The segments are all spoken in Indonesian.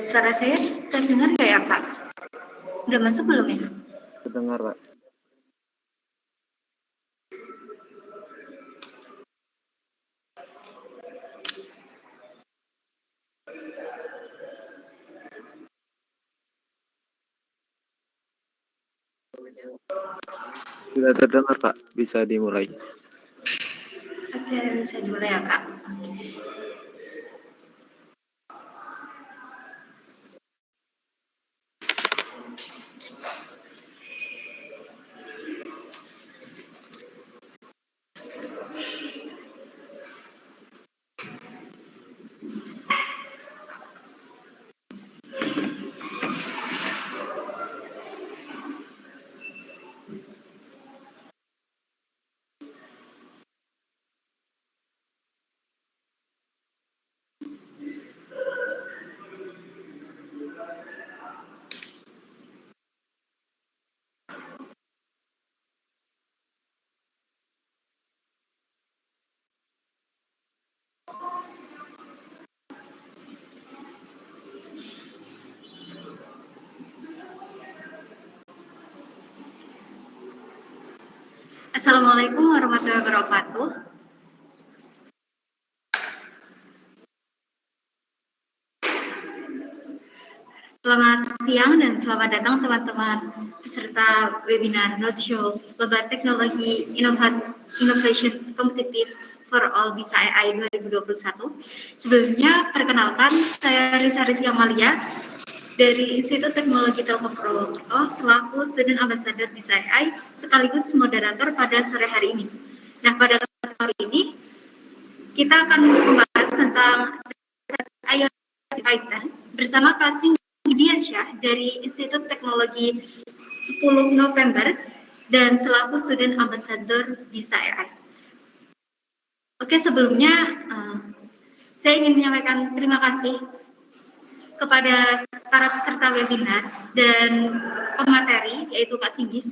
Suara saya terdengar nggak ya, Pak? Udah masuk belum ya? Terdengar, Pak. Sudah terdengar, Pak. Bisa dimulai. Oke, bisa dimulai ya, Kak. Assalamualaikum warahmatullahi wabarakatuh. Selamat siang dan selamat datang teman-teman peserta webinar Roadshow Lomba Teknologi Innovation Competitive for All Bisa AI 2021. Sebelumnya, perkenalkan, saya Risa Rizky Amalia dari Institut Teknologi Telkom Purwokerto selaku Student Ambassador Bisa AI sekaligus moderator pada sore hari ini. Nah, pada sore ini kita akan membahas tentang IoT Python bersama Kasih Widiansyah dari Institut Teknologi 10 November dan selaku Student Ambassador Bisa AI. Oke, sebelumnya saya ingin menyampaikan terima kasih kepada para peserta webinar dan pemateri, yaitu Kak Singgi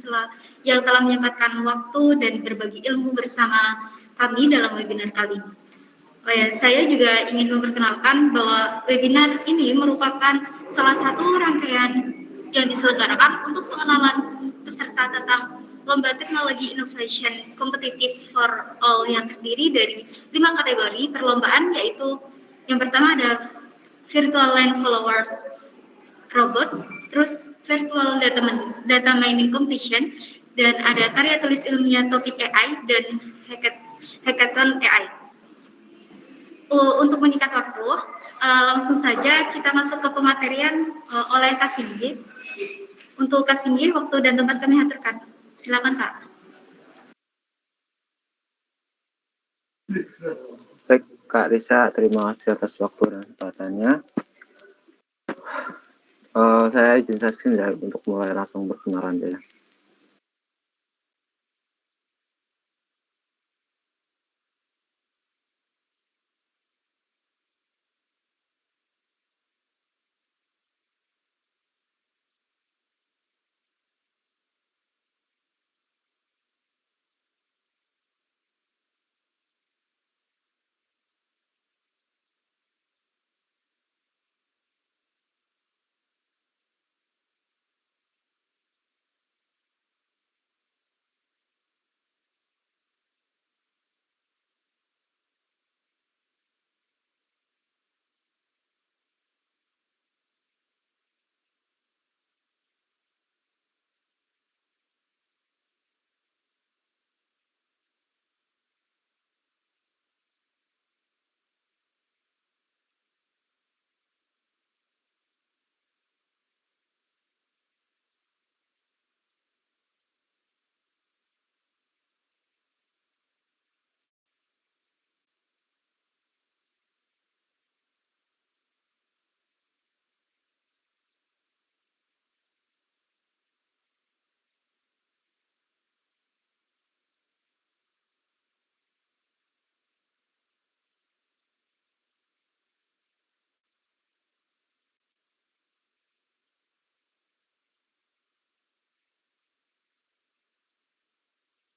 yang telah menyempatkan waktu dan berbagi ilmu bersama kami dalam webinar kali ini. Saya juga ingin memperkenalkan bahwa webinar ini merupakan salah satu rangkaian yang diselenggarakan untuk pengenalan peserta tentang Lomba Teknologi Innovation Competitive for All yang terdiri dari 5 kategori perlombaan, yaitu yang pertama ada Virtual Line Followers Robot, terus Virtual Data Mining Competition, dan ada karya tulis ilmiah topik AI dan Hackathon AI. Untuk menyingkat waktu, langsung saja kita masuk ke pematerian oleh Kak Singgi. Untuk Kak Singgi, waktu dan tempat kami haturkan. Silakan, Kak. Baik, Kak Risa, terima kasih atas waktu dan kesempatannya. Saya izin screen ya untuk mulai langsung berkenalan ya.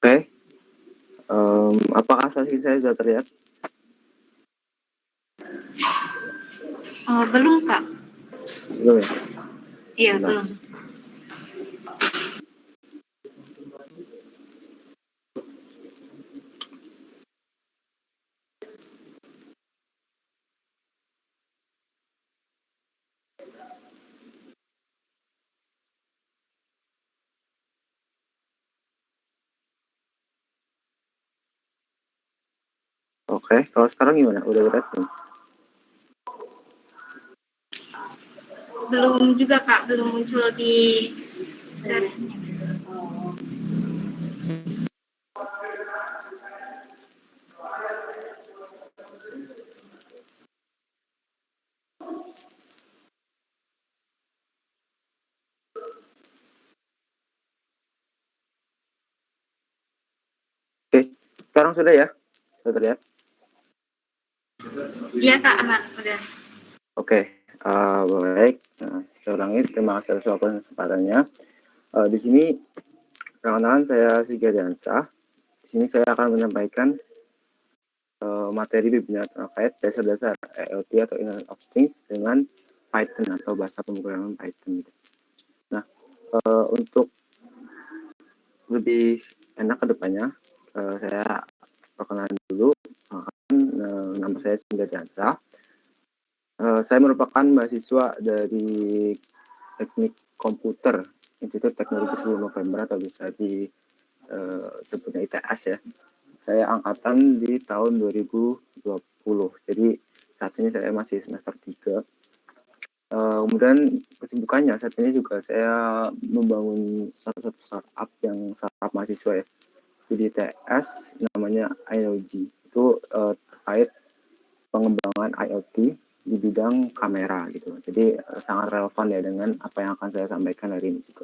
Oke, apakah saksi saya sudah terlihat? Belum, Kak. Belum ya? Iya, Bentar. belum. Oke, kalau sekarang gimana? Udah beres belum? Belum juga, Kak. Belum muncul di share-nya. Oke, sekarang sudah ya? Sudah terlihat? Iya, Kak, aman. Udah. Oke, baik. Nah, saya ulangi, terima kasih atas waktu dan kesempatannya. Di sini, perkenalkan saya Siga Dansa. Di sini saya akan menyampaikan materi webinar terkait dasar-dasar IoT atau Internet of Things dengan Python atau bahasa pemrograman Python. Nah, untuk lebih enak ke depannya, saya perkenalan dulu. Nama saya Siga Dansa. Saya merupakan mahasiswa dari Teknik Komputer Institut Teknologi 10 November atau bisa disebutnya ITS ya. Saya angkatan di tahun 2020. Jadi saat ini saya masih semester 3. Kemudian kesibukannya saat ini juga saya membangun salah satu startup yang startup mahasiswa ya. Jadi ITS namanya IoG. Itu terkait pengembangan IoT di bidang kamera gitu. Jadi sangat relevan ya dengan apa yang akan saya sampaikan hari ini juga.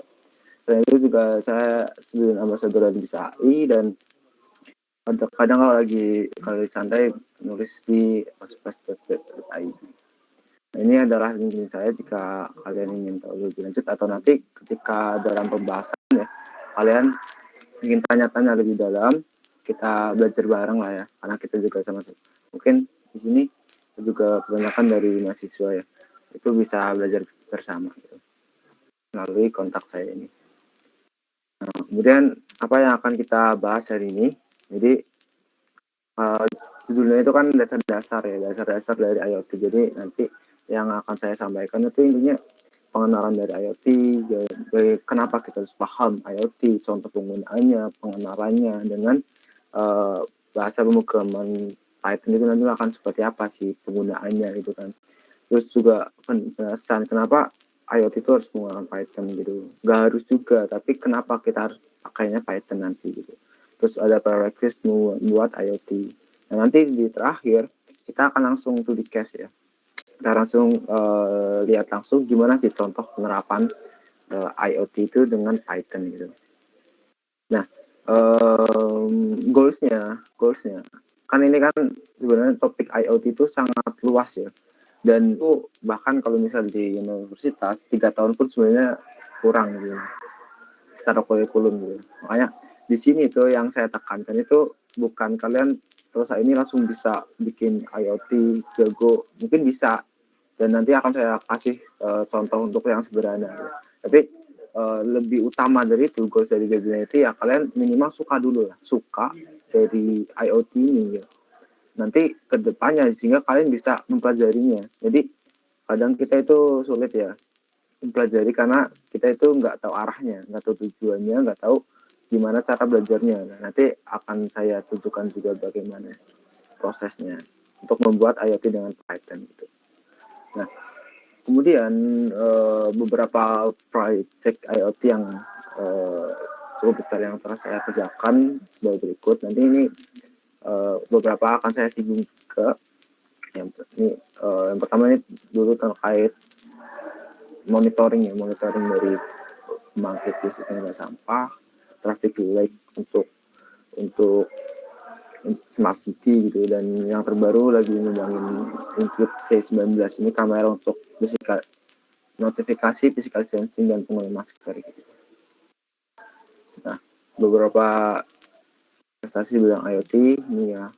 Selain itu juga saya student ambassador di Bisa AI dan kadang kalau lagi santai nulis di ospes.id. Nah, ini adalah link saya jika kalian ingin tahu lebih lanjut atau nanti ketika dalam pembahasan ya kalian ingin tanya-tanya lebih dalam, kita belajar bareng lah ya, karena kita juga sama-sama. Mungkin di sini juga kebanyakan dari mahasiswa ya, itu bisa belajar bersama gitu, melalui kontak saya ini. Nah, kemudian apa yang akan kita bahas hari ini? Jadi judulnya itu kan dasar-dasar ya, dasar-dasar dari IoT. Jadi nanti yang akan saya sampaikan itu intinya pengenalan dari IoT, kenapa kita harus paham IoT, contoh penggunaannya, pengenalannya dengan bahasa pemrograman Python itu nanti akan seperti apa sih penggunaannya gitu kan. Terus juga penjelasan kenapa IoT itu harus menggunakan Python gitu. Gak harus juga, tapi kenapa kita harus pakainya Python nanti gitu. Terus ada prerequisite membuat IoT. Nah, nanti di terakhir kita akan langsung to the case ya. Kita langsung lihat langsung gimana sih contoh penerapan IoT itu dengan Python gitu. Nah, goalsnya kan ini kan sebenarnya topik IoT itu sangat luas ya, dan itu bahkan kalau misal di universitas 3 tahun pun sebenarnya kurang gitu secara kurikulum gitu. Makanya di sini tuh yang saya tekankan itu bukan kalian selesai ini langsung bisa bikin IoT jago, mungkin bisa, dan nanti akan saya kasih contoh untuk yang sederhana gitu. Tapi lebih utama dari itu, goals dari webinar itu ya kalian minimal suka dulu lah, suka dari IoT ini ya. Nanti ke depannya sehingga kalian bisa mempelajarinya. Jadi kadang kita itu sulit ya mempelajari karena kita itu nggak tahu arahnya, nggak tahu tujuannya, nggak tahu gimana cara belajarnya. Nah, nanti akan saya tunjukkan juga bagaimana prosesnya untuk membuat IoT dengan Python gitu. Nah, kemudian beberapa project IoT yang cukup besar yang telah saya kerjakan sebagai berikut. Nanti ini beberapa akan saya singgung ke yang pertama ini dulu terkait monitoring dari pembangkit listrik tenaga sampah, traffic light untuk smart city gitu, dan yang terbaru lagi ngembangin Include C19 ini kamera untuk notifikasi physical sensing dan penggunaan masker gitu. Nah, beberapa prestasi bidang IoT ini ya.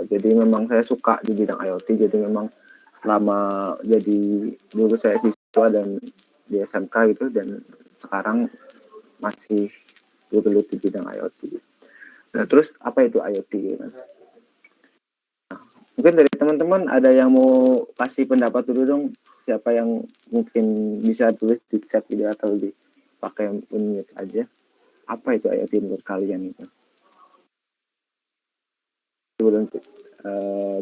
Jadi memang saya suka di bidang IoT, jadi memang selama jadi dulu saya siswa mahasiswa dan di SMK gitu, dan sekarang masih bergelut di bidang IoT. Nah, terus apa itu IoT? Gitu? Mungkin dari teman-teman ada yang mau kasih pendapat dulu dong, siapa yang mungkin bisa tulis di chat gitu atau dipakai unmute aja. Apa itu IoT menurut kalian itu? Sebelum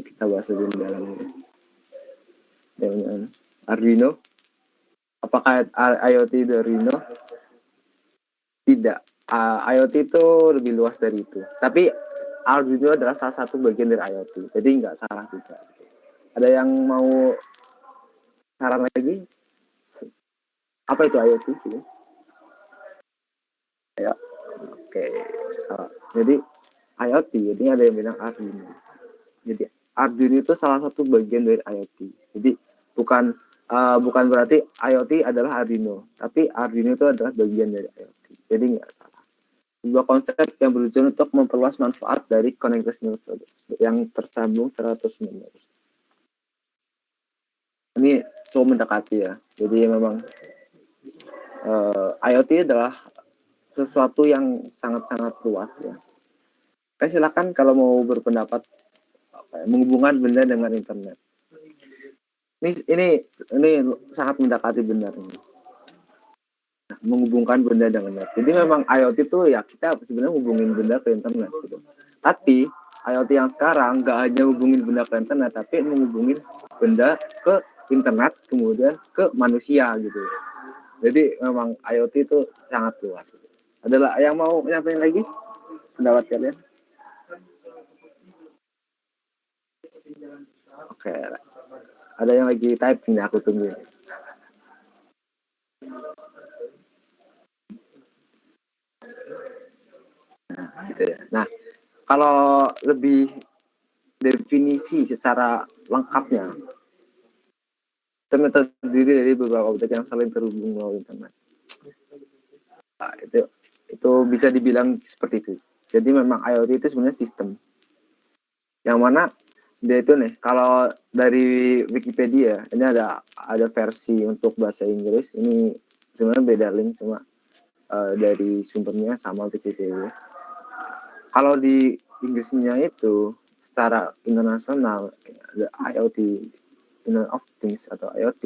kita bahas lebih dalam ini. Dengan Arduino, apakah IoT itu Arduino? Tidak. IoT itu lebih luas dari itu. Tapi Arduino adalah salah satu bagian dari IoT. Jadi nggak salah juga. Ada yang mau saran lagi? Apa itu IoT? Gitu? Ya, oke. Jadi IoT, ini ada yang bilang Arduino. Jadi Arduino itu salah satu bagian dari IoT. Jadi bukan berarti IoT adalah Arduino, tapi Arduino itu adalah bagian dari IoT. Jadi nggak salah. Sebuah konsep yang bertujuan untuk memperluas manfaat dari connected nodes yang tersambung 100 menerus. Ini coba mendekati ya. Jadi memang IoT adalah sesuatu yang sangat-sangat luas ya. Silakan kalau mau berpendapat menghubungkan benda dengan internet. Ini sangat mendekati benar ini. Nah, menghubungkan benda dengan internet. Jadi memang IoT itu ya kita sebenarnya hubungin benda ke internet gitu. Tapi IoT yang sekarang nggak hanya hubungin benda ke internet, tapi menghubungin benda ke internet kemudian ke manusia gitu. Jadi memang IoT itu sangat luas. Adalah yang mau nyampein lagi pendapat kalian? Oke, ada yang lagi type ini aku tunggu. Nah, gitu ya. Nah, kalau lebih definisi secara lengkapnya, internet terdiri dari beberapa objek yang saling terhubung melalui internet. Nah, itu bisa dibilang seperti itu. Jadi memang IoT itu sebenarnya sistem yang mana dia itu nih, kalau dari Wikipedia ini ada versi untuk bahasa Inggris, ini sebenarnya beda link, cuma dari sumbernya sama Wikipedia. Kalau di Inggrisnya itu secara internasional, ada IoT, Internet of Things atau IoT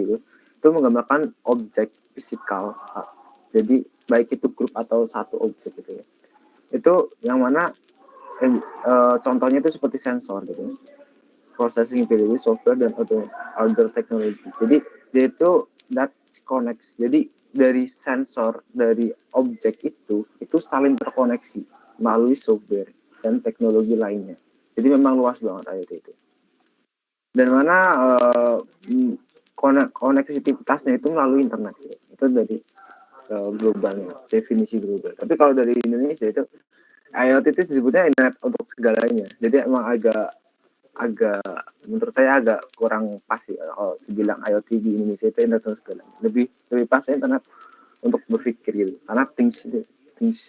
itu menggambarkan objek fisikal. Jadi baik itu grup atau satu objek gitu ya. Itu yang mana contohnya itu seperti sensor gitu. Processing ability, software dan other technology. Jadi dia itu that connects. Jadi dari sensor dari objek itu saling terkoneksi melalui software dan teknologi lainnya. Jadi memang luas banget IoT itu. Dan mana konektivitasnya itu melalui internet. Itu dari globalnya, definisi global. Tapi kalau dari Indonesia itu IoT itu disebutnya internet untuk segalanya. Jadi emang agak menurut saya agak kurang pas ya kalau dibilang IoT di Indonesia itu internet untuk segalanya. Lebih pas internet untuk berpikir gitu. Karena things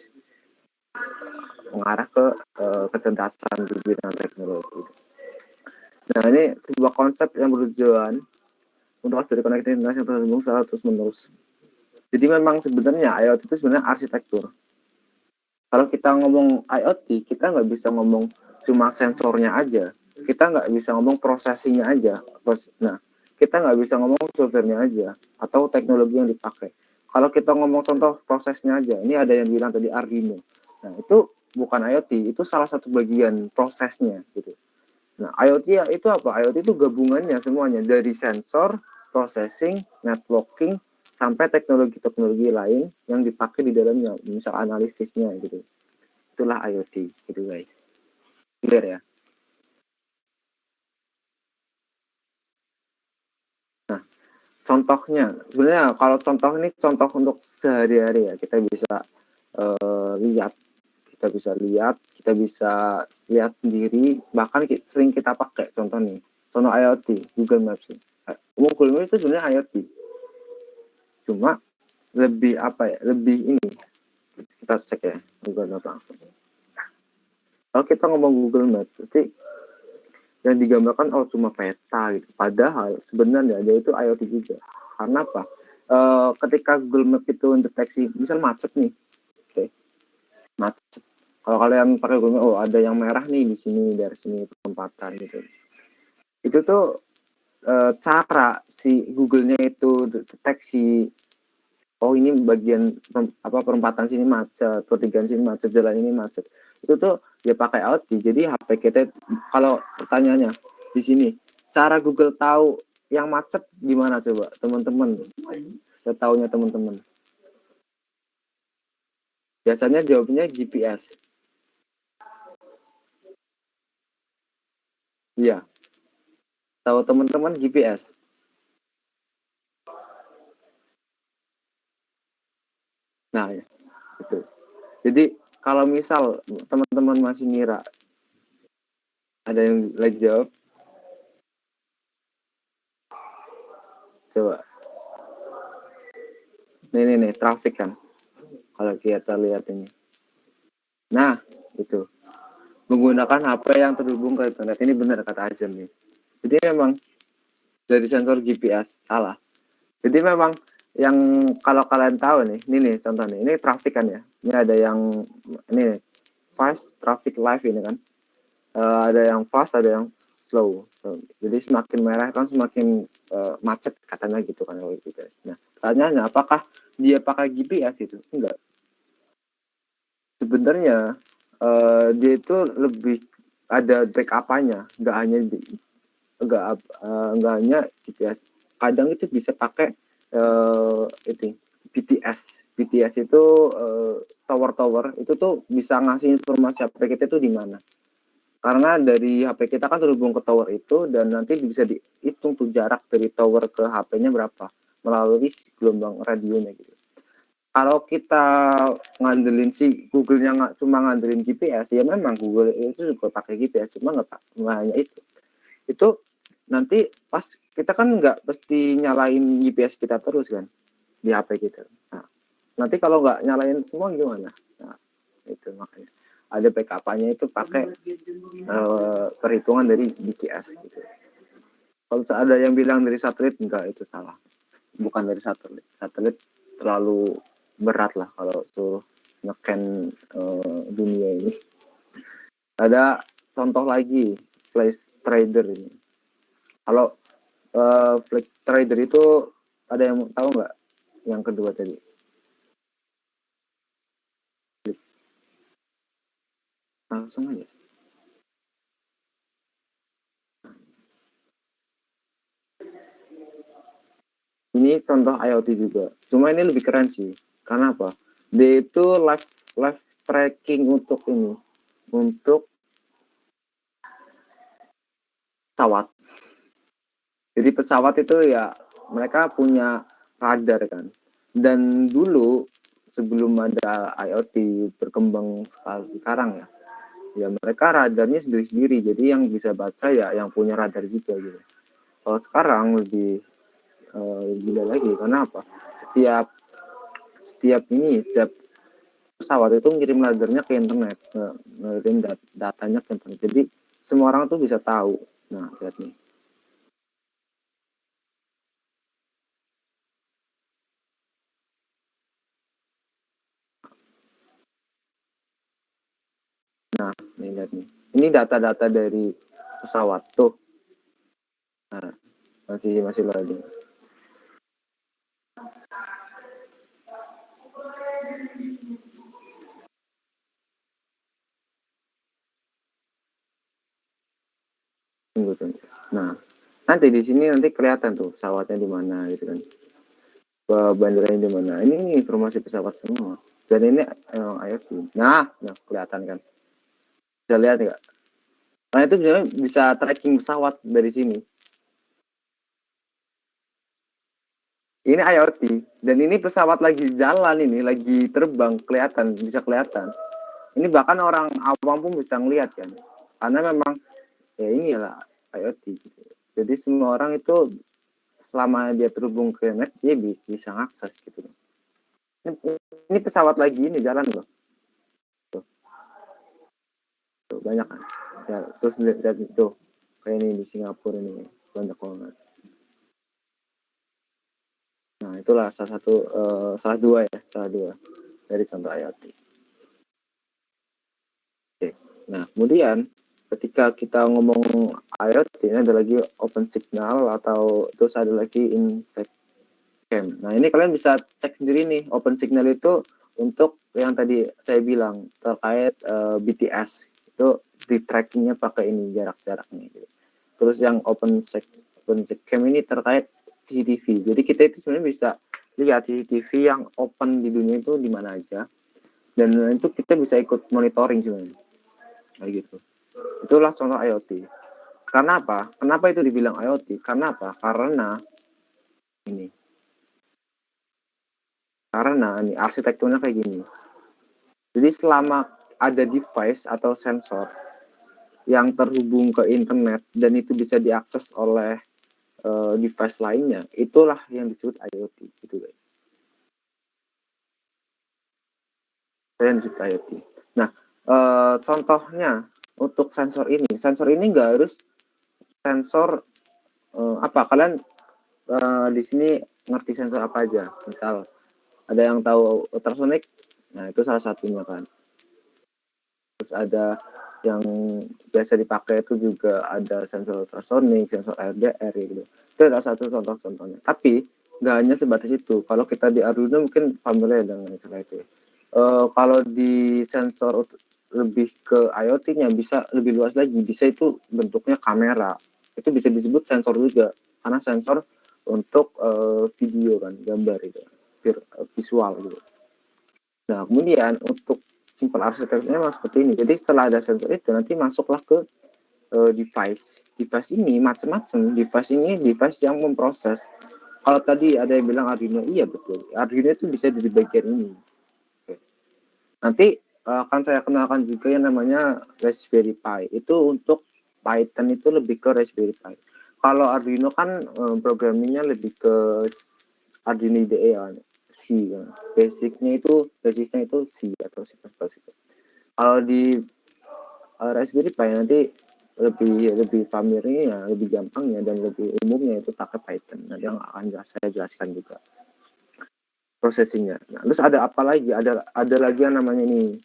mengarah ke kecerdasan di bidang teknologi. Nah, ini sebuah konsep yang bertujuan untuk dari konektivitas yang terhubung secara terus menerus. Jadi memang sebenarnya IoT itu sebenarnya arsitektur. Kalau kita ngomong IoT, kita nggak bisa ngomong cuma sensornya aja. Kita nggak bisa ngomong prosesinya aja. Nah, kita nggak bisa ngomong softwarenya aja atau teknologi yang dipakai. Kalau kita ngomong contoh prosesnya aja, ini ada yang bilang tadi Arduino. Nah, itu bukan IoT, itu salah satu bagian prosesnya gitu. Nah, IoT ya itu apa? IoT itu gabungannya semuanya dari sensor, processing, networking, sampai teknologi-teknologi lain yang dipakai di dalamnya, misal analisisnya gitu. Itulah IoT, gitu guys. Clear ya? Nah, contohnya, sebenarnya kalau contoh ini contoh untuk sehari-hari ya, kita bisa lihat, kita bisa lihat sendiri, bahkan sering kita pakai contoh nih, contoh IoT, Google Maps. Google Maps itu sebenarnya IoT. Cuma lebih lebih ini, kita cek ya Google Maps langsung. Kalau kita ngomong Google Maps, pasti yang digambarkan cuma peta gitu. Padahal sebenarnya dia itu IoT juga. Karena apa? ketika Google Map itu deteksi misal macet nih, oke, macet. Kalau kalian pakai Google Map, oh ada yang merah nih di sini dari sini perempatan gitu. Itu tuh cara si Google-nya itu deteksi, oh ini bagian perempatan sini macet, pertigaan sini macet, jalan ini macet. Itu tuh ya pakai IoT. Jadi HP kita, kalau pertanyaannya di sini, cara Google tahu yang macet gimana coba teman-teman? Setahunya teman-teman. Biasanya jawabnya GPS. Iya. Tahu teman-teman GPS. Nah, ya, itu. Jadi kalau misal teman-teman masih ngira ada yang lagi jawab, coba. Nih, traffic kan. Kalau kita lihat ini. Nah, itu. Menggunakan HP yang terhubung ke internet. Ini benar kata Azam nih. Jadi memang dari sensor GPS salah. Jadi memang yang kalau kalian tahu nih, ini nih contoh nih, ini traffic kan ya. Ini ada yang ini fast traffic live ini kan. Ada yang fast, ada yang slow. Jadi semakin merah kan semakin macet katanya gitu kan kalau GPS. Nah, pertanyaannya apakah dia pakai GPS itu? Enggak. Sebenarnya dia itu lebih ada backup-nya, nggak hanya GPS. Kadang itu bisa pakai itu BTS. BTS itu tower itu tuh bisa ngasih informasi HP kita itu di mana. Karena dari HP kita kan terhubung ke tower itu dan nanti bisa dihitung tuh jarak dari tower ke HP-nya berapa melalui gelombang radionya gitu. Kalau kita ngandelin si Google-nya nggak cuma ngandelin GPS, ya memang Google itu juga pakai GPS, cuma nggak hanya itu. Itu nanti pas kita kan nggak pasti nyalain GPS kita terus kan di HP kita. Nah, nanti kalau nggak nyalain semua gimana? Nah, itu makanya ada backup-nya itu pakai perhitungan dari GPS gitu. Kalau ada yang bilang dari satelit, enggak, itu salah. Bukan dari satelit. Satelit terlalu berat lah kalau suruh ngeken dunia ini. Ada contoh lagi, Flash Trader ini. Kalau Flash Trader itu ada yang tahu nggak? Yang kedua tadi. Langsung aja. Ini contoh IoT juga. Cuma ini lebih keren sih. Karena apa? Dia itu live tracking untuk ini. Untuk pesawat. Jadi pesawat itu ya mereka punya radar kan. Dan dulu sebelum ada IoT berkembang sekarang ya. Ya mereka radarnya sendiri-sendiri. Jadi yang bisa baca ya yang punya radar juga gitu. Kalau sekarang lebih gila lagi. Karena apa? Setiap pesawat itu ngirim radarnya ke internet, ngirim datanya ke internet. Jadi semua orang tuh bisa tahu. Nah, lihat nih. Nah, nih lihat nih. Ini data-data dari pesawat tuh. Nah, masih loading. Tunggu. Nah, nanti di sini nanti kelihatan tuh pesawatnya di mana gitu kan. Bandaranya di mana. Ini informasi pesawat semua. Dan ini IoT. Nah, kelihatan kan. Bisa lihat nggak? Nah, itu bisa tracking pesawat dari sini. Ini IoT dan ini pesawat lagi jalan, ini lagi terbang, bisa kelihatan. Ini bahkan orang awam pun bisa ngelihat kan, karena memang ya inilah IoT gitu. Jadi semua orang itu selama dia terhubung ke net dia bisa ngakses gitu. Ini pesawat lagi ini jalan loh. Tuh, banyak kan. Ya, terus lihat itu kayak ini di Singapura ini banyak banget. Nah, itulah salah dua dari contoh IoT. Oke. Nah, kemudian ketika kita ngomong IoT, ini ada lagi open signal atau terus ada lagi insect cam. Nah, ini kalian bisa cek sendiri nih, open signal itu untuk yang tadi saya bilang terkait BTS itu di trackingnya pakai ini jarak-jaraknya gitu. Terus yang open cam ini terkait CCTV. Jadi kita itu sebenarnya bisa lihat CCTV yang open di dunia itu di mana aja. Dan itu kita bisa ikut monitoring sebenarnya. Kayak gitu. Itulah contoh IoT. Karena apa? Kenapa itu dibilang IoT? Karena apa? Karena ini. Karena ini arsitekturnya kayak gini. Jadi selama ada device atau sensor yang terhubung ke internet dan itu bisa diakses oleh device lainnya, itulah yang disebut IoT, gitu guys. Yang disebut IoT. Nah, contohnya untuk sensor ini nggak harus sensor apa? Kalian di sini ngerti sensor apa aja? Misal ada yang tahu ultrasonic, nah itu salah satunya kan. Terus ada yang biasa dipakai itu juga ada sensor ultrasonic, sensor RDR gitu. Itu adalah satu contoh-contohnya. Tapi nggak hanya sebatas itu. Kalau kita di Arduino mungkin familiar dengan istilah itu. Kalau di sensor lebih ke IoT-nya bisa lebih luas lagi. Bisa itu bentuknya kamera. Itu bisa disebut sensor juga. Karena sensor untuk video kan, gambar itu, visual gitu. Nah, kemudian untuk simple arsitekturnya memang seperti ini. Jadi setelah ada sensor itu nanti masuklah ke device. Device ini macam-macam. Device ini device yang memproses. Kalau tadi ada yang bilang Arduino, iya betul. Arduino itu bisa di bagian ini. Oke. Nanti akan saya kenalkan juga yang namanya Raspberry Pi. Itu untuk Python itu lebih ke Raspberry Pi. Kalau Arduino kan programmingnya lebih ke Arduino IDE ya. C kan. Basicnya itu C atau C++. Kalau di Raspberry Pi nanti lebih familiarnya ya, lebih gampangnya dan lebih umumnya itu pakai Python. Nanti yang akan saya jelaskan juga prosesinya. Nah, terus ada apa lagi? Ada lagi yang namanya nih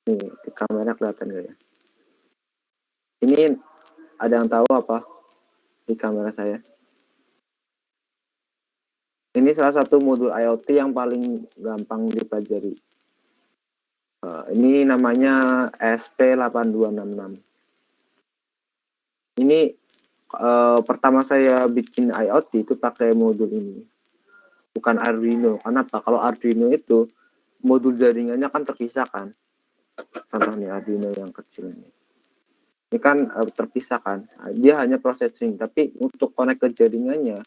di kamera kelihatan nggak ya? Ini ada yang tahu apa di kamera saya? Ini salah satu modul IoT yang paling gampang dipelajari. Ini namanya SP8266. Ini pertama saya bikin IoT itu pakai modul ini. Bukan Arduino. Kenapa? Kalau Arduino itu modul jaringannya kan terpisah kan. Contoh nih Arduino yang kecil ini. Ini kan terpisah kan. Dia hanya processing, tapi untuk connect ke jaringannya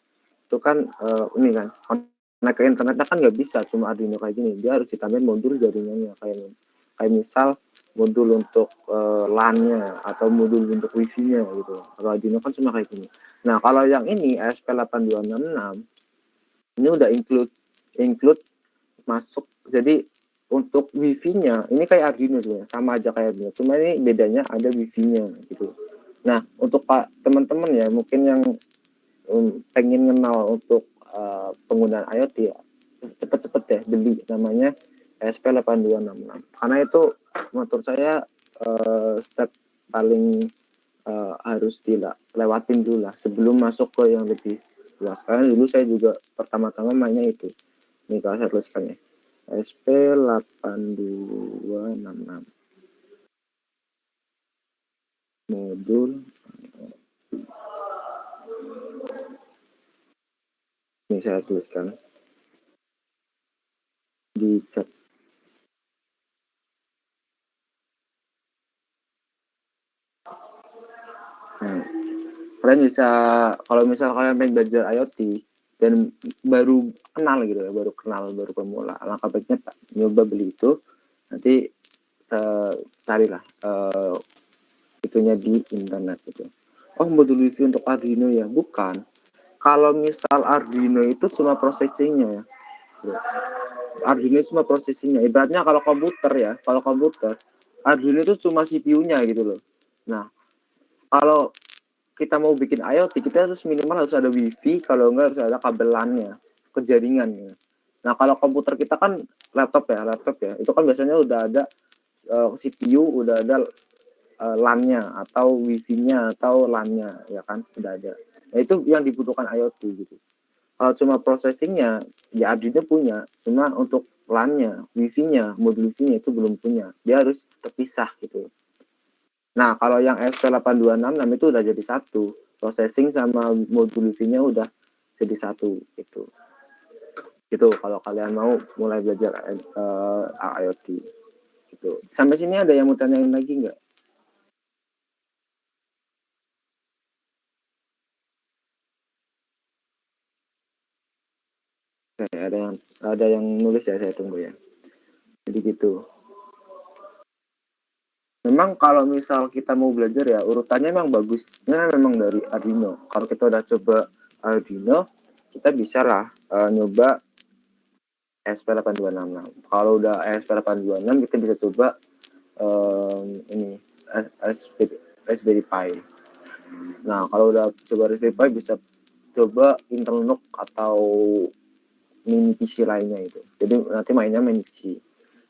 itu kan ini kan connect ke internetnya kan nggak bisa cuma Arduino kayak gini. Dia harus ditambahin modul jaringannya kayak misal modul untuk LAN-nya atau modul untuk Wi-Fi-nya gitu. Kalau Arduino kan cuma kayak gini. Nah, kalau yang ini SP8266 ini udah include masuk. Jadi untuk Wi-Fi-nya ini kayak Arduino sebenarnya, sama aja kayak Arduino. Cuma ini bedanya ada Wi-Fi-nya gitu. Nah, untuk teman-teman ya mungkin yang pengen kenal untuk penggunaan IoT ya, cepet-cepet deh beli namanya SP8266. Karena itu menurut saya step paling harus dilewatin dulu lah sebelum masuk ke yang lebih luas. Karena dulu saya juga pertama-tama mainnya itu. Ini kalau saya tuliskan ya. SP8266 modul ini saya tuliskan di chat. Nah, kalian bisa kalau misal kalian pengen belajar IoT dan baru kenal gitu ya, baru pemula, langkah baiknya nyoba beli itu, nanti carilah itunya di internet gitu. Oh, modul Wi-Fi untuk Arduino ya? Bukan. Kalau misal Arduino itu cuma processingnya ya. Arduino cuma processingnya. Ibaratnya kalau komputer Arduino itu cuma CPU-nya gitu loh. Nah, kalau kita mau bikin IoT, kita harus minimal harus ada Wi-Fi, kalau enggak harus ada kabel LAN-nya. ke jaringan ya. Nah, kalau komputer kita kan laptop ya, itu kan biasanya udah ada CPU, udah ada LAN-nya atau Wi-Fi-nya atau LAN-nya ya kan, udah ada. Nah, itu yang dibutuhkan IoT gitu. Kalau cuma processing-nya, ya Arduino punya, cuma untuk LAN-nya, Wi-Fi-nya, modul Wi-Fi-nya itu belum punya. Dia harus terpisah gitu. Nah, kalau yang ESP8266 itu udah jadi satu. Processing sama modul Wi-Fi-nya udah jadi satu gitu. Gitu kalau kalian mau mulai belajar IoT gitu. Sampai sini ada yang mau tanyain lagi nggak? Oke, ada yang nulis ya, saya tunggu ya. Jadi gitu. Memang kalau misal kita mau belajar ya urutannya memang bagusnya memang dari Arduino. Kalau kita udah coba Arduino, kita bisa lah nyoba ESP8266. Kalau udah ESP826 kita bisa coba ini Raspberry Pi. Nah, kalau udah coba Raspberry Pi bisa coba Intel NUC atau mini PC lainnya itu. Jadi nanti mainnya mini PC.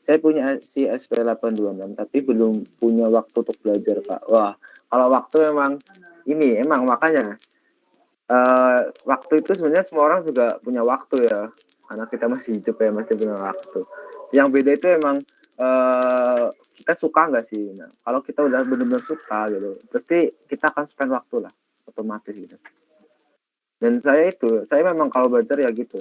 Saya punya si SP826 tapi belum punya waktu untuk belajar, Pak. Wah, kalau waktu emang makanya waktu itu sebenarnya semua orang juga punya waktu ya. Karena kita masih hidup ya, masih punya waktu. Yang beda itu emang kita suka nggak sih? Nah, kalau kita udah benar-benar suka gitu, pasti kita akan spend waktu lah, otomatis gitu. Dan saya memang kalau belajar ya gitu.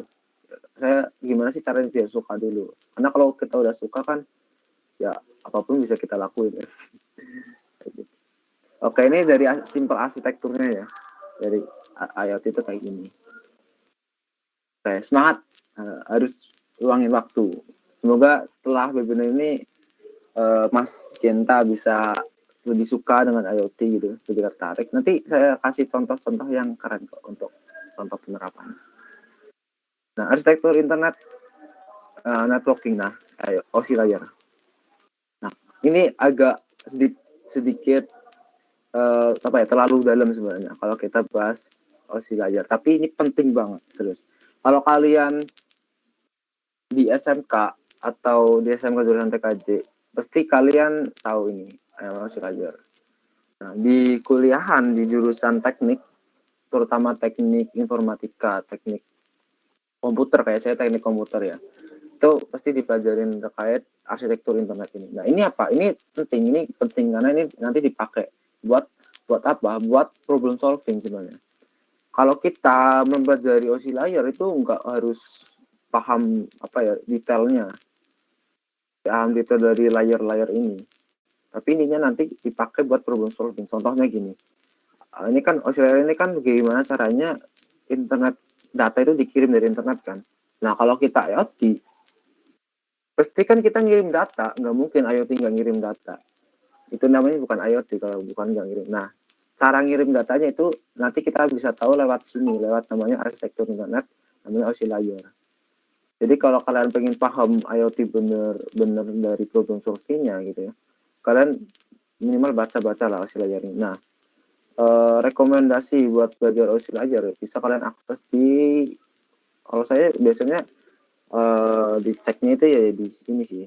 Saya gimana sih caranya biar suka dulu. Karena kalau kita udah suka kan, ya apapun bisa kita lakuin ya. Oke, ini dari simple arsitekturnya ya. Dari IoT itu kayak gini. Oke, semangat. Harus luangin waktu. Semoga setelah webinar ini Mas Genta bisa lebih suka dengan IoT gitu, lebih tertarik. Nanti saya kasih contoh-contoh yang keren kok untuk contoh penerapan. Nah, arsitektur internet networking, OSI layer. Nah, ini agak sedikit terlalu dalam sebenarnya kalau kita bahas OSI layer. Tapi ini penting banget, serius. Kalau kalian di SMK atau di SMK jurusan TKJ, pasti kalian tahu ini OSI layer. Nah, di kuliahan di jurusan teknik, terutama teknik informatika, teknik komputer kayak saya teknik komputer ya, itu pasti dipelajarin terkait arsitektur internet ini. Nah, ini apa? Ini penting karena ini nanti dipakai buat apa? Buat problem solving sebenarnya. Kalau kita mempelajari OSI layer itu nggak harus paham detailnya, paham detail dari layer-layer ini. Tapi ininya nanti dipakai buat problem solving. Contohnya gini, ini kan OSI layer ini kan gimana caranya internet data itu dikirim dari internet kan. Nah, kalau kita IoT, pasti kan kita ngirim data, nggak mungkin IoT nggak ngirim data. Itu namanya bukan IoT kalau bukan nggak ngirim. Nah, cara ngirim datanya itu nanti kita bisa tahu lewat sini, lewat namanya arsitektur internet, namanya OSI layer. Jadi kalau kalian pengen paham IoT bener-bener dari problem solving-nya gitu ya, kalian minimal baca-baca lah OSI layer ini. Nah, rekomendasi buat belajar OSI layer bisa kalian akses kalau saya biasanya diceknya itu ya di sini sih,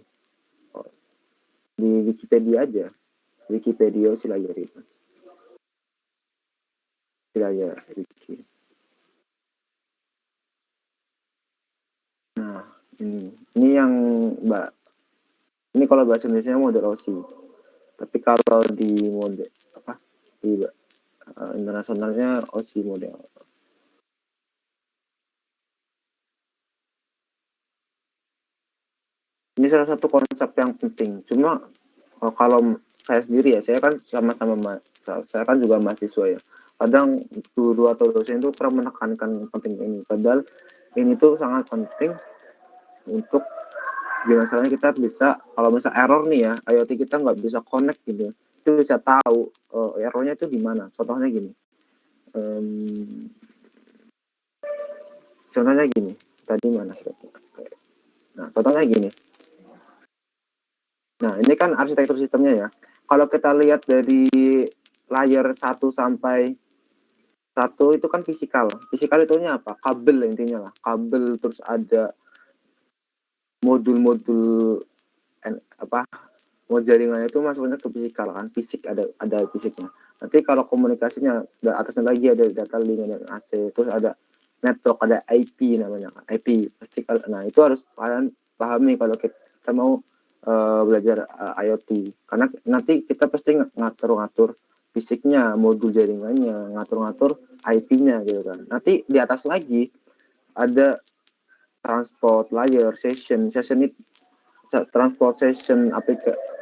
di Wikipedia aja, Wikipedia OSI layer itu. Ya, Wiki. Nah, ini yang ini kalau bahasa Indonesia model OSI. Tapi kalau di model di internasionalnya OSI model. Ini salah satu konsep yang penting. Cuma kalau saya sendiri ya, saya kan saya kan juga mahasiswa ya. Kadang guru atau dosen itu kurang menekankan penting ini. Padahal ini tuh sangat penting untuk gimana caranya kita bisa, kalau misal error nih ya, IoT kita nggak bisa connect gitu, itu bisa tahu errornya itu di mana. Contohnya gini, tadi mana? Nah, contohnya gini. Nah, ini kan arsitektur sistemnya ya. Kalau kita lihat dari layer 1 sampai satu itu kan fisikal itunya apa, kabel intinya lah, kabel, terus ada modul-modul mau jaringannya itu masuknya ke fisikal kan, fisik, ada fisiknya. Nanti kalau komunikasinya atasnya lagi ada data link dan AC, terus ada network, ada IP namanya kan, IP pasti. Nah itu harus kalian pahami kalau kita mau belajar IoT, karena nanti kita pasti ngatur fisiknya, modul jaringannya, ngatur IP-nya gitu kan. Nanti di atas lagi ada transport layer, session itu transportation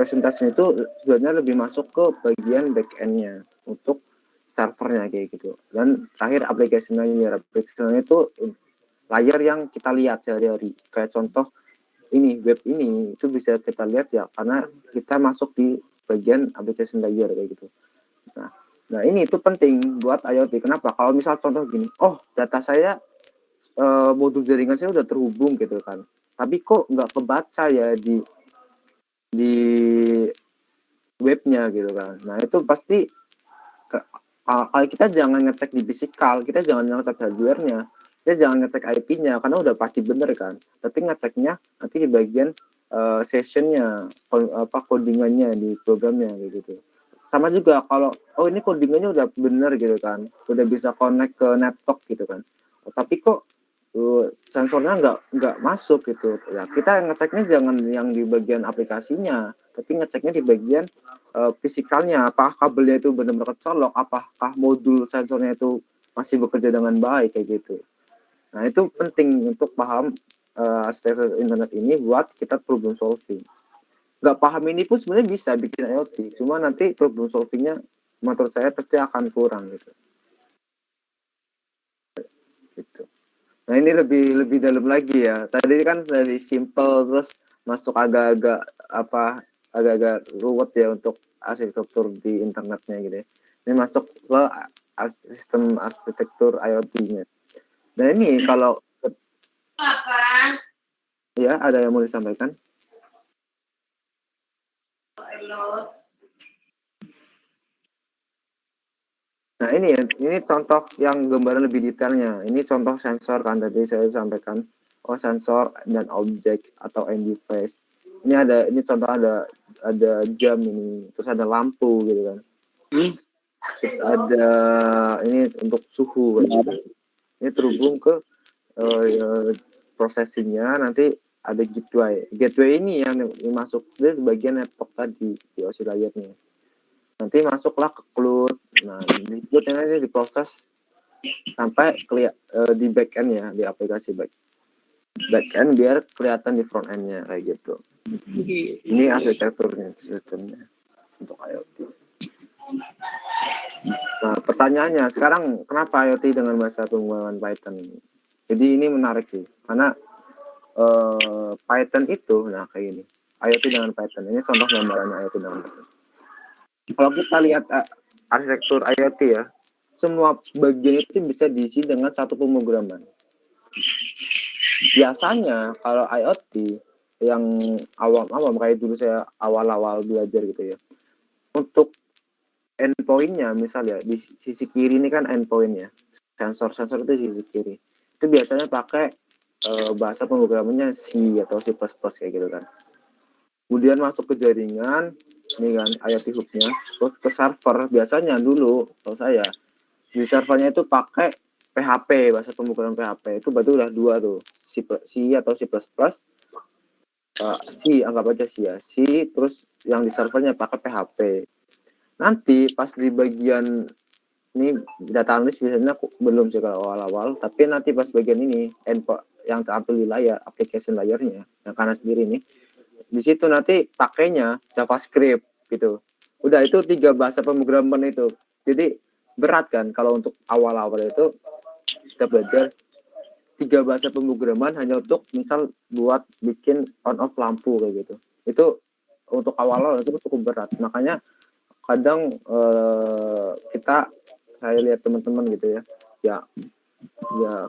presentasi itu sebenarnya lebih masuk ke bagian back end-nya untuk servernya kayak gitu. Dan terakhir application layer itu layer yang kita lihat sehari-hari. Kayak contoh ini web ini itu bisa kita lihat ya karena kita masuk di bagian application layer kayak gitu. Nah ini itu penting buat IoT. Kenapa? Kalau misal contoh gini, data saya modul jaringan saya udah terhubung gitu kan, tapi kok nggak kebaca ya di webnya gitu kan. Nah itu pasti kalau kita jangan ngecek di fisikal, kita jangan ngecek hardware-nya, kita jangan ngecek IP-nya karena udah pasti bener kan. Tapi ngeceknya nanti di bagian session-nya, codingannya di programnya gitu. Sama juga kalau ini codingannya udah bener gitu kan, udah bisa connect ke network gitu kan. Tapi kok sensornya nggak masuk gitu ya, kita ngeceknya jangan yang di bagian aplikasinya, tapi ngeceknya di bagian fisikalnya, apakah kabelnya itu benar-benar kecolok, apakah modul sensornya itu masih bekerja dengan baik kayak gitu. Nah itu penting untuk paham arsitektur internet ini buat kita problem solving. Nggak paham ini pun sebenarnya bisa bikin IoT, cuma nanti problem solvingnya menurut saya pasti akan kurang gitu. Nah ini lebih dalam lagi ya. Tadi kan dari simple terus masuk agak-agak ruwet ya untuk arsitektur di internetnya gitu ya. Ini masuk ke sistem arsitektur IoT-nya. Nah ini kalau ya ada yang mau disampaikan? Nah ini contoh yang gambaran lebih detailnya. Ini contoh sensor kan tadi saya sampaikan. Sensor dan objek atau end device. Ini contoh ada jam ini, terus ada lampu gitu kan. Terus ada ini untuk suhu gitu. Ini terhubung ke processingnya, nanti ada gateway. Gateway ini yang masuk di bagian network tadi di oscillator-nya. Nanti masuklah ke cloud. Nah, di cloud ini diproses sampai di back end ya, di aplikasi back end biar kelihatan di front end-nya kayak gitu. Ini arsitekturnya sistemnya untuk IoT. Nah, pertanyaannya sekarang kenapa IoT dengan bahasa pemrograman Python? Jadi ini menarik sih, karena Python itu, nah kayak gini, IoT dengan Python. Ini contoh gambaran IoT dengan Python. Kalau kita lihat arsitektur IoT ya, semua bagian itu bisa diisi dengan satu pemrograman. Biasanya kalau IoT yang awam-awam kayak dulu saya awal-awal belajar gitu ya, untuk endpoint-nya misalnya di sisi kiri ini kan endpoint-nya, sensor itu di sisi kiri. Itu biasanya pakai bahasa pemrogramannya C atau C++ kayak gitu kan. Kemudian masuk ke jaringan, ini kan IoT hub-nya, terus ke server. Biasanya dulu kalau saya di servernya itu pakai PHP, bahasa pemrograman PHP. Itu berarti udah dua tuh, C atau C++. C anggap aja C ya, C, terus yang di servernya pakai PHP. Nanti pas di bagian ini data analis biasanya belum sih kalau awal-awal, tapi nanti pas bagian ini yang tampil di layar, application layarnya yang kanan sendiri ini, di situ nanti pakainya JavaScript gitu. Udah itu 3 bahasa pemrograman itu. Jadi berat kan kalau untuk awal-awal itu kita belajar 3 bahasa pemrograman hanya untuk misal buat bikin on off lampu kayak gitu. Itu untuk awal-awal itu cukup berat. Makanya kadang saya lihat teman-teman gitu ya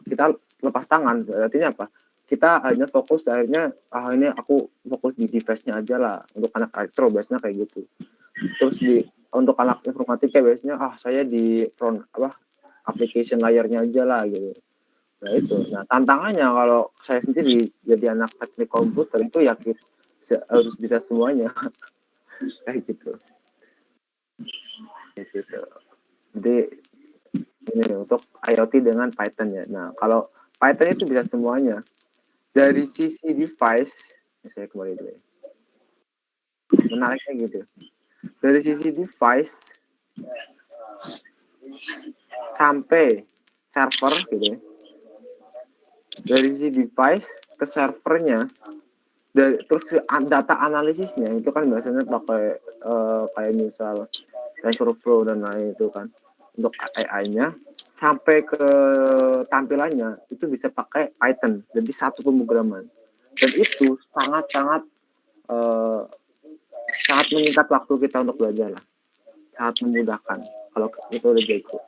kita lepas tangan. Artinya apa? Kita hanya fokus akhirnya ini aku fokus di device-nya aja lah. Untuk anak elektro biasanya kayak gitu. Terus untuk anak informatika biasanya saya di front application layer-nya aja lah gitu. Nah itu, nah tantangannya kalau saya sendiri jadi anak teknik komputer itu ya harus bisa semuanya kayak gitu. Gitu. Jadi ini untuk IoT dengan Python ya. Nah kalau Python itu bisa semuanya dari sisi device, saya kembali dulu ya. Menariknya gitu. Dari sisi device sampai server gitu ya. Dari sisi device ke servernya, terus data analisisnya itu kan biasanya pakai kayak misal TensorFlow dan lain itu kan untuk AI-nya, sampai ke tampilannya itu bisa pakai Python, jadi satu pemrograman, dan itu sangat meningkat waktu kita untuk belajar lah, sangat memudahkan kalau itu udah jago.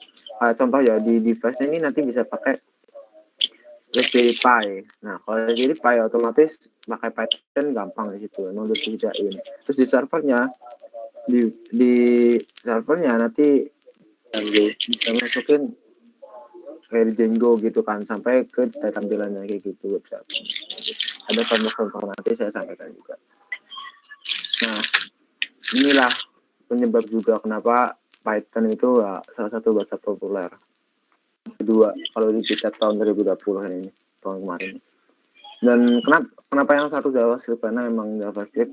Contoh ya di device ini nanti bisa pakai Raspberry Pi. Nah, kalau Raspberry Pi otomatis pakai Python gampang di situ, emang udah disediain. Terus di servernya, di servernya nanti bisa masukin kayak Django gitu kan, sampai ke tampilannya kayak gitu. Ada contoh-contoh nanti saya sampaikan juga. Nah, inilah penyebab juga kenapa Python itu salah satu bahasa populer. Kedua, kalau di kita tahun 2020 ini, tahun kemarin. Dan kenapa yang satu JavaScript, karena memang JavaScript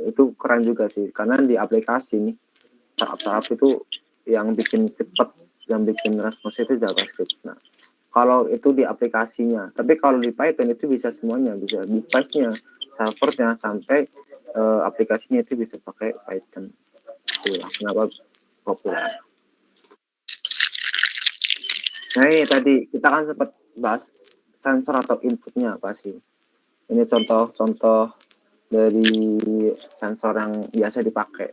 itu keren juga sih, karena di aplikasi nih startup itu yang bikin cepet, yang bikin respons itu JavaScript. Nah, kalau itu di aplikasinya, tapi kalau di Python itu bisa semuanya, bisa device-nya, servernya, sampai aplikasinya itu bisa pakai Python. Itulah kenapa populer. Nah ini tadi kita kan sempat bahas sensor atau inputnya apa sih. Ini contoh-contoh dari sensor yang biasa dipakai.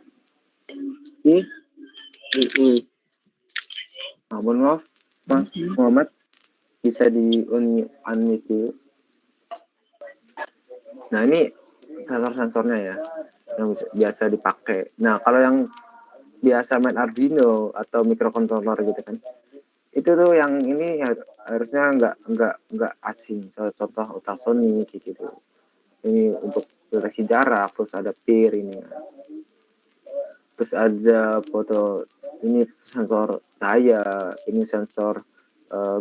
Mohon maaf, Mas Muhammad, bisa di unmute dulu. Nah ini sensor-sensornya ya, yang biasa dipakai. Nah kalau yang biasa main Arduino atau microcontroller gitu kan, itu tuh yang ini harusnya nggak asing. Contoh ultrasonic gitu. Ini untuk deteksi jarak, terus ada peer ini. Terus ada foto, ini sensor cahaya, ini sensor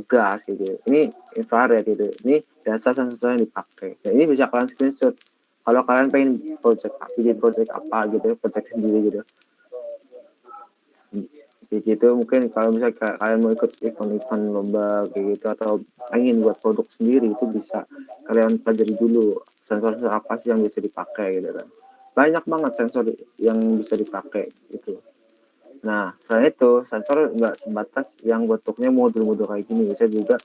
gas gitu. Ini infrared gitu. Ini dasar sensor yang dipakai. Nah, ini bisa kalian screenshot. Kalau kalian pengen bikin project apa gitu, project sendiri gitu. Gitu mungkin kalau misalnya kalian mau ikut event-event lomba kayak gitu, atau ingin buat produk sendiri, itu bisa kalian pelajari dulu sensor apa sih yang bisa dipakai gitu kan. Banyak banget sensor yang bisa dipakai itu. Nah selain itu sensor nggak sebatas yang bentuknya modul-modul kayak gini, bisa juga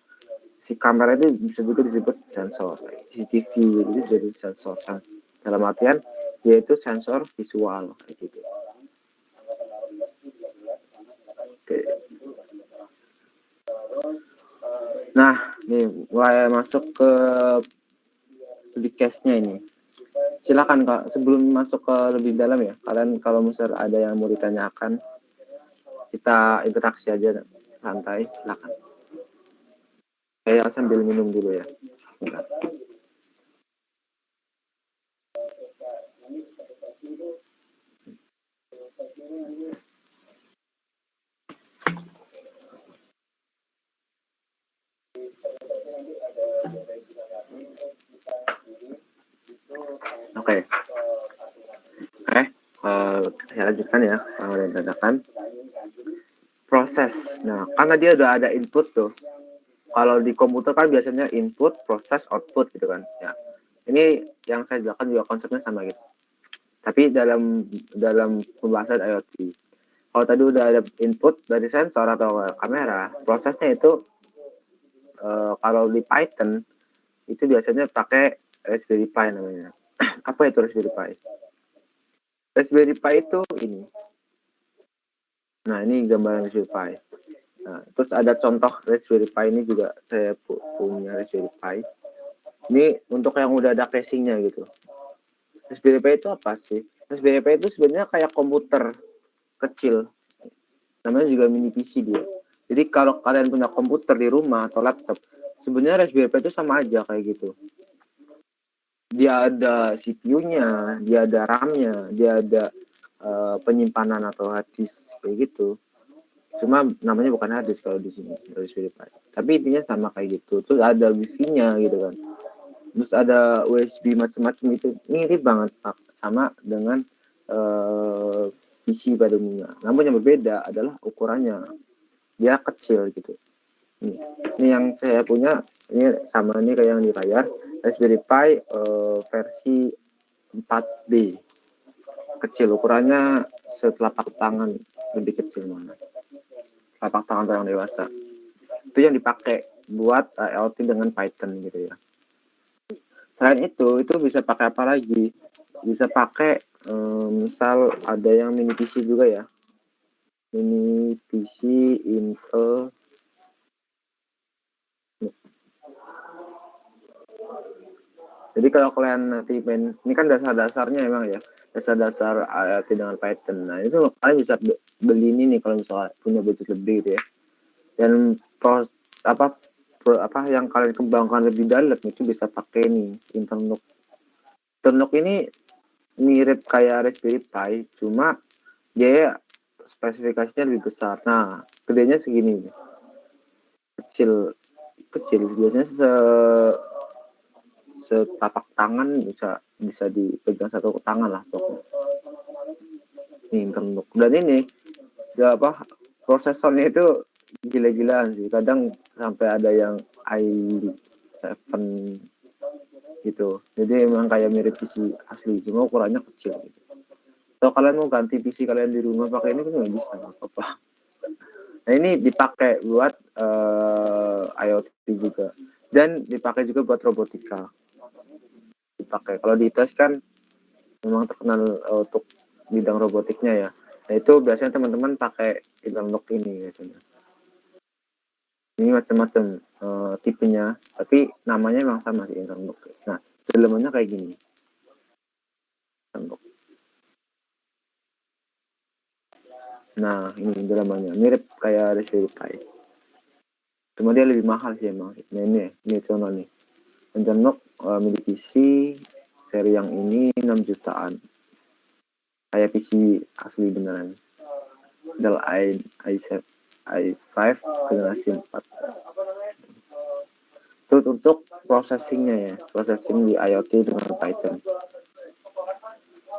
si kamera itu bisa juga disebut sensor, CCTV itu jadi sensor dalam artian yaitu sensor visual kayak gitu. Oke. Nah, nih mulai masuk ke studi case-nya ini. Silakan Kak, sebelum masuk ke lebih dalam ya, kalian kalau misalnya ada yang mau ditanyakan, kita interaksi aja santai, silakan. Saya sambil minum dulu ya. Bentar. Oke. Saya lanjutkan ya, kalau ada yang tanyakan. Proses. Nah, karena dia udah ada input tuh. Kalau di komputer kan biasanya input, proses, output gitu kan. Ya. Ini yang saya jelaskan juga konsepnya sama gitu. Tapi dalam pembahasan IoT. Kalau tadi udah ada input dari sensor atau kamera, prosesnya itu kalau di Python itu biasanya pakai Raspberry Pi namanya. Apa itu Raspberry Pi? Raspberry Pi itu ini. Nah, ini gambaran Raspberry Pi. Nah, terus ada contoh Raspberry Pi ini juga saya punya Raspberry Pi. Ini untuk yang udah ada casingnya gitu. Raspberry Pi itu apa sih? Raspberry Pi itu sebenarnya kayak komputer kecil. Namanya juga mini PC dia. Jadi kalau kalian punya komputer di rumah atau laptop, sebenarnya Raspberry Pi itu sama aja kayak gitu. Dia ada CPU-nya, dia ada RAM-nya, dia ada penyimpanan atau hard disk kayak gitu. Cuma namanya bukan hard disk kalau di sini Raspberry Pi. Tapi intinya sama kayak gitu. Terus ada Wi-Fi-nya gitu kan. Terus ada USB macam-macam, itu mirip banget sama dengan PC pada umumnya. Namun yang berbeda adalah ukurannya. Dia kecil gitu. Ini yang saya punya, ini sama ini kayak yang di layar, Raspberry Pi versi 4B. Kecil, ukurannya setelapak tangan, lebih kecil mana. Telapak tangan orang dewasa. Itu yang dipakai buat IoT dengan Python gitu ya. Selain itu bisa pakai apa lagi? Bisa pakai misal ada yang mini PC juga ya. Mini PC Intel. Jadi kalau kalian nanti main, ini kan dasar-dasarnya emang ya, dasar-dasar IoT dengan Python. Nah itu kalian bisa beli ini nih kalau misalnya punya budget lebih gitu ya. Dan apa yang kalian kembangkan lebih dalam itu bisa pakai nih Internok. Internok ini mirip kayak Raspberry Pi, cuma dia spesifikasinya lebih besar. Nah, gedenya segini, kecil, biasanya setapak tangan, bisa dipegang satu tangan lah pokoknya. Ini Internok. Dan ini prosesornya itu gila-gilaan sih. Kadang sampai ada yang i7 gitu. Jadi emang kayak mirip PC asli, cuma ukurannya kecil gitu. Kalau kalian mau ganti PC kalian di rumah pakai ini kan nggak bisa, apa-apa. Nah ini dipakai buat IoT juga, dan dipakai juga buat robotika. Dipakai kalau di tes kan memang terkenal untuk bidang robotiknya ya. Nah itu biasanya teman-teman pakai Internok ini biasanya. Ini macam-macam tipenya, tapi namanya memang sama sih Internok. Nah dalemannya kayak gini. Internok. Nah ini dalamannya mirip kayak Raspberry Pi. Cuma dia lebih mahal sih emang. Nah ini contoh nih. Internok milik PC seri yang ini 6 jutaan. Kayak PC asli beneran. Dell i5 generasi 4. Itu untuk processingnya ya, processing di IoT dengan Python.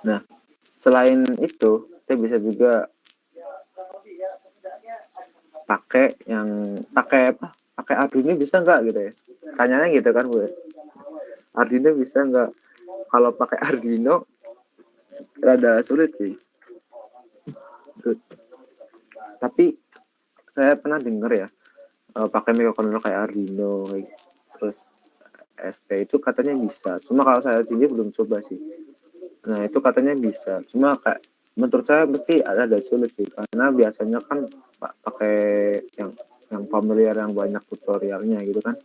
Nah, selain itu, kita bisa juga pakai Arduino bisa nggak gitu ya? Tanyanya gitu kan, Bu. Arduino bisa nggak? Kalau pakai Arduino rada sulit sih. Tapi saya pernah dengar ya, pakai microcontroller kayak Arduino, terus ST itu katanya bisa. Cuma kalau saya sendiri belum coba sih. Nah itu katanya bisa. Cuma kayak menurut saya berarti ada sulit sih, karena biasanya kan pakai yang familiar, yang banyak tutorialnya gitu kan,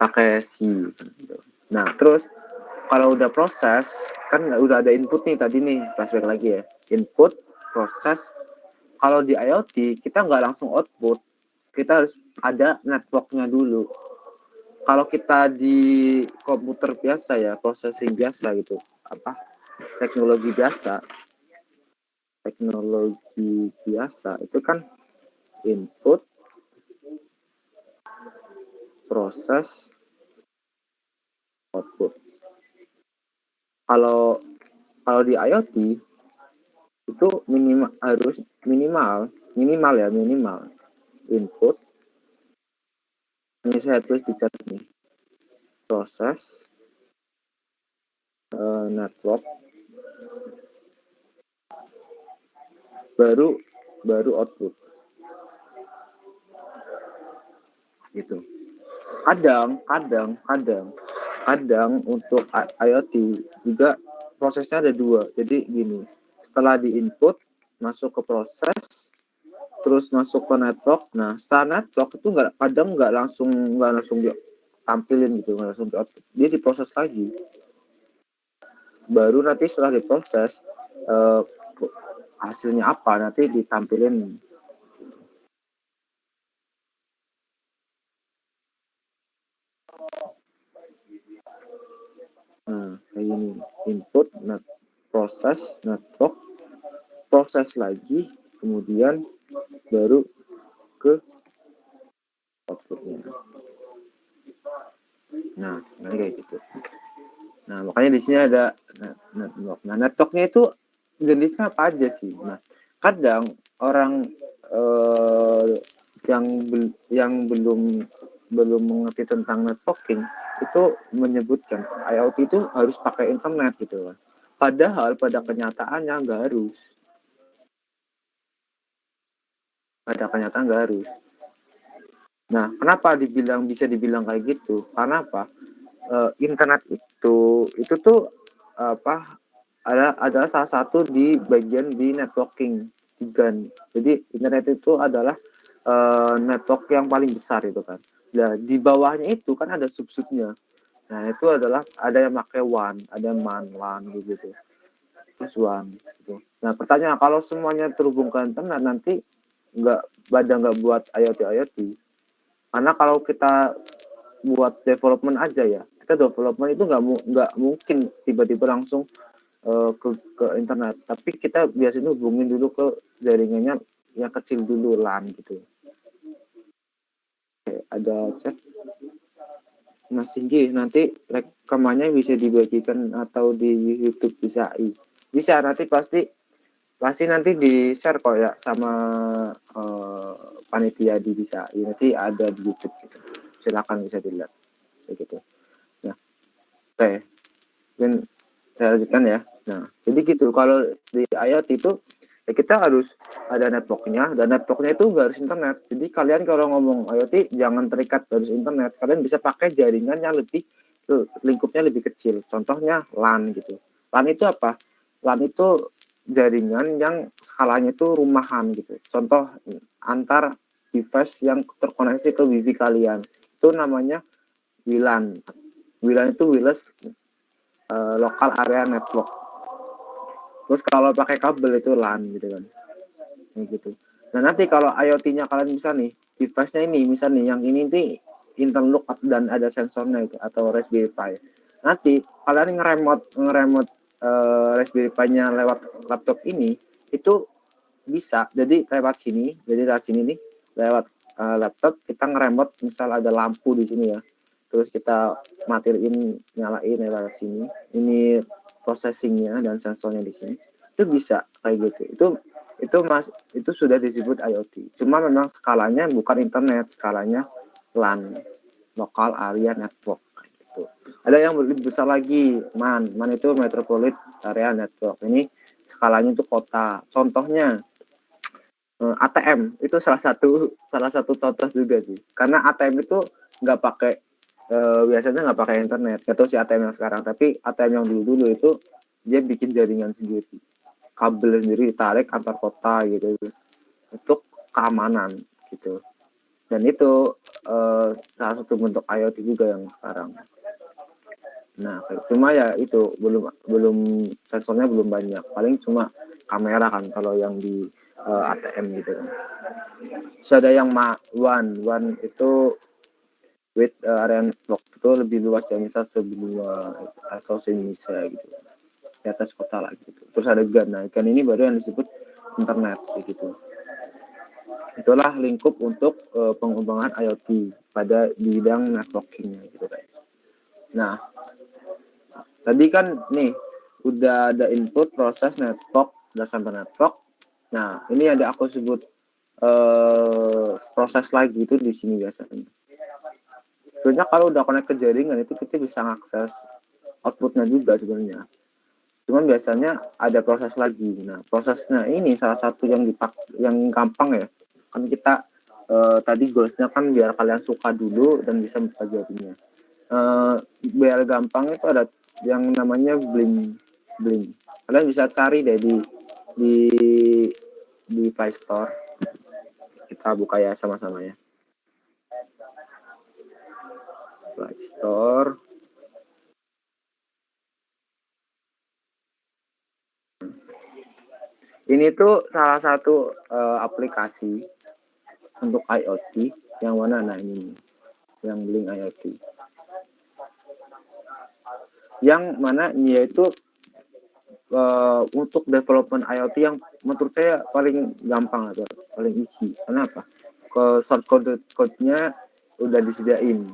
pakai C gitu. Nah terus kalau udah proses kan udah ada input nih tadi nih, flashback lagi ya, input, proses. Kalau di IoT kita nggak langsung output, kita harus ada networknya dulu. Kalau kita di komputer biasa ya, processing biasa gitu, teknologi biasa itu kan input, proses, output. Kalau di IoT itu minimal input. Ini saya tulis di chat nih, proses, network, baru output gitu. Kadang untuk IoT juga prosesnya ada dua. Jadi gini, setelah di input masuk ke proses, terus masuk ke network. Nah setelah network itu kadang nggak langsung ditampilin gitu, nggak langsung di output, dia diproses lagi. Baru nanti setelah diproses hasilnya apa nanti ditampilin ini input, proses, network, proses lagi, kemudian baru ke outputnya. Nah, kayak gitu. Nah, makanya di sini ada network. Nah, networknya itu jenisnya apa aja sih? Nah, kadang orang yang belum mengerti tentang networking itu menyebutkan IoT itu harus pakai internet gitu kan. Padahal pada kenyataannya nggak harus. Nah, kenapa bisa dibilang kayak gitu? Karena apa? Internet itu tuh adalah salah satu di bagian di networking juga nih. Jadi internet itu adalah network yang paling besar itu kan. Nah, di bawahnya itu kan ada sub-subnya. Nah, itu adalah ada yang pakai WAN, ada yang LAN gitu. Terus WAN gitu. Nah, pertanyaan kalau semuanya terhubung ke internet nanti nggak buat IoT. Karena kalau kita buat development aja ya, kita development itu nggak mungkin tiba-tiba langsung ke internet, tapi kita biasanya hubungin dulu ke jaringannya yang kecil dulu, LAN gitu. Oke, ada chat Mas Singgi, nanti rekamannya bisa dibagikan atau di YouTube bisa nanti pasti nanti di share kok ya sama panitia di bisa nanti ada di YouTube gitu, silakan bisa dilihat kayak gitu. Nah, oke, mungkin saya lanjutkan ya. Nah, jadi gitu kalau di IoT itu ya kita harus ada networknya, dan networknya itu nggak harus internet. Jadi kalian kalau ngomong IoT jangan terikat harus internet, kalian bisa pakai jaringan yang lingkupnya lebih kecil. Contohnya LAN gitu. LAN itu apa? LAN itu jaringan yang skalanya itu rumahan gitu. Contoh antar device yang terkoneksi ke WiFi kalian itu namanya WLAN. WLAN itu wireless local area network. Terus kalau pakai kabel itu LAN gitu kan. Gitu. Nah, nanti kalau IoT-nya kalian bisa nih, device-nya ini misalnya yang ini nih interlock dan ada sensornya itu atau Raspberry Pi. Nanti kalian ngeremot Raspberry Pi-nya lewat laptop ini itu bisa. Jadi lewat sini nih lewat laptop kita ngeremot, misal ada lampu di sini ya. Terus kita matiin, nyalain lewat sini. Ini processingnya dan sensornya di sini. Itu bisa kayak gitu. Itu sudah disebut IoT. Cuma memang skalanya bukan internet, skalanya LAN, local area network gitu. Ada yang lebih besar lagi, MAN itu metropolitan area network. Ini skalanya itu kota. Contohnya ATM itu salah satu contoh juga sih. Karena ATM itu nggak pakai biasanya nggak pakai internet. Atau si ATM yang sekarang, tapi ATM yang dulu itu dia bikin jaringan sendiri, kabel sendiri ditarik antar kota gitu untuk keamanan gitu. Dan itu salah satu bentuk IoT juga yang sekarang. Nah, cuma ya itu belum sensornya belum banyak. Paling cuma kamera kan kalau yang di ATM gitu kan. Terus ada yang WAN itu with area network itu lebih luas ya, misal sebuah atau semisal gitu di atas kota lah gitu. Terus ada GAN. Nah, GAN ini baru yang disebut internet gitu. Itulah lingkup untuk pengembangan IoT pada bidang networking gitu guys. Nah, tadi kan nih udah ada input, proses, network, udah sampai network. Nah, ini ada aku sebut proses lagi itu di sini biasanya. Sebenarnya kalau udah connect ke jaringan itu kita bisa mengakses outputnya juga sebenarnya. Cuman biasanya ada proses lagi. Nah, prosesnya ini salah satu yang gampang ya. Kan kita tadi goalsnya kan biar kalian suka dulu dan bisa mempelajarinya. Biar gampang itu ada yang namanya Blink. Kalian bisa cari deh di Play Store. Kita buka ya sama-sama ya. Play Store. Ini tuh salah satu aplikasi untuk IoT yang mana, nah ini yang Blink IoT. yang mana dia itu untuk development IoT yang menurut saya paling gampang atau paling easy. Kenapa? Ke short code-nya udah disediain.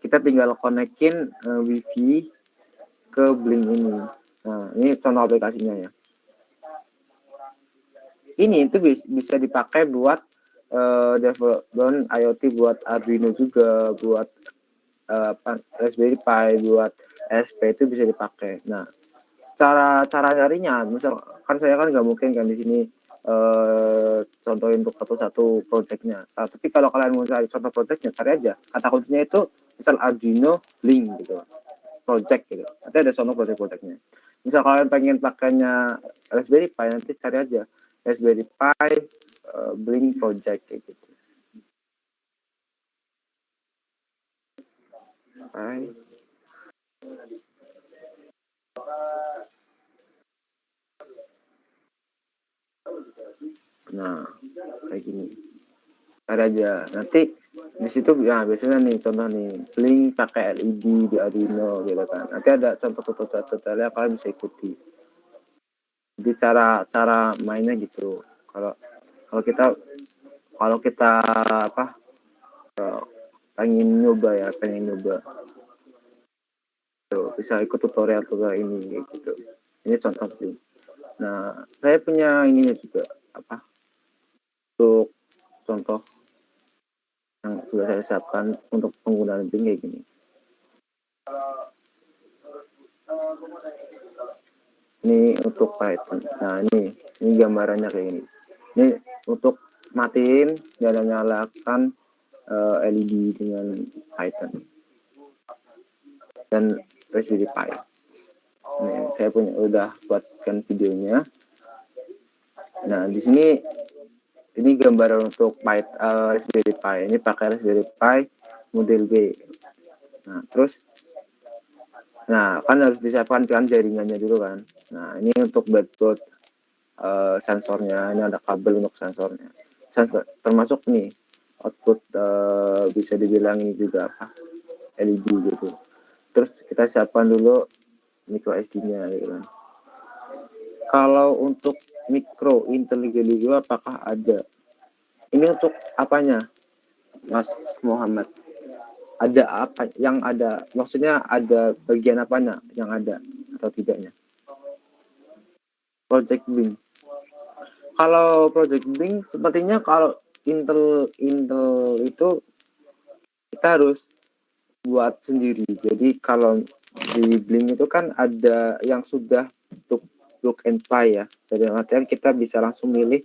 Kita tinggal konekin wifi ke Blink ini. Nah, ini contoh aplikasinya ya. Ini itu bisa dipakai buat development IoT, buat Arduino juga, buat Raspberry Pi, buat SP itu bisa dipakai. Nah, cara nyarinya, misalkan saya kan nggak mungkin kan di sini contohin untuk satu projectnya. Tapi kalau kalian mau cari contoh projectnya, cari aja. Kata kuncinya itu misal Arduino Link gitu, project gitu. Nanti ada contoh projectnya. Misal kalian pengen pakainya Raspberry Pi, nanti cari aja Raspberry Pi Blink project kayak gitu. Pi. Nah, kayak gini. Cari aja. Nanti di situ ya biasanya nih contoh nih Blink pakai LED di Arduino gitu kan. Nanti ada contoh tutorialnya kalian bisa ikuti. Jadi cara mainnya gitu. Kalau kalau kita apa pengen nyoba tuh, bisa ikut tutorial ini gitu. Ini contoh Blink. Nah, saya punya ini juga apa untuk contoh yang sudah saya siapkan untuk penggunaan Blink kayak gini. Ini untuk Python. Nah, ini gambarannya kayak gini. Ini untuk matiin dan nyalakan LED dengan Python dan Raspberry Pi. Nih, saya udah buatkan videonya. Nah, di sini ini gambaran untuk Raspberry Pi. Ini pakai Raspberry Pi model B. Nah, terus kan harus disiapkan kan jaringannya dulu kan. Nah, ini untuk breadboard sensornya. Ini ada kabel untuk sensornya. Termasuk nih output bisa dibilang ini juga apa LED gitu. Terus kita siapkan dulu micro SD-nya gitu kan. Kalau untuk micro intelligent itu apakah ada? Ini untuk apanya, Mas Muhammad? Ada apa yang ada? Maksudnya ada bagian apanya yang ada atau tidaknya? Project Blink. Kalau Project Blink sepertinya kalau Intel itu kita harus buat sendiri. Jadi kalau di Blink itu kan ada yang sudah untuk plug and play ya. Jadi artian kita bisa langsung milih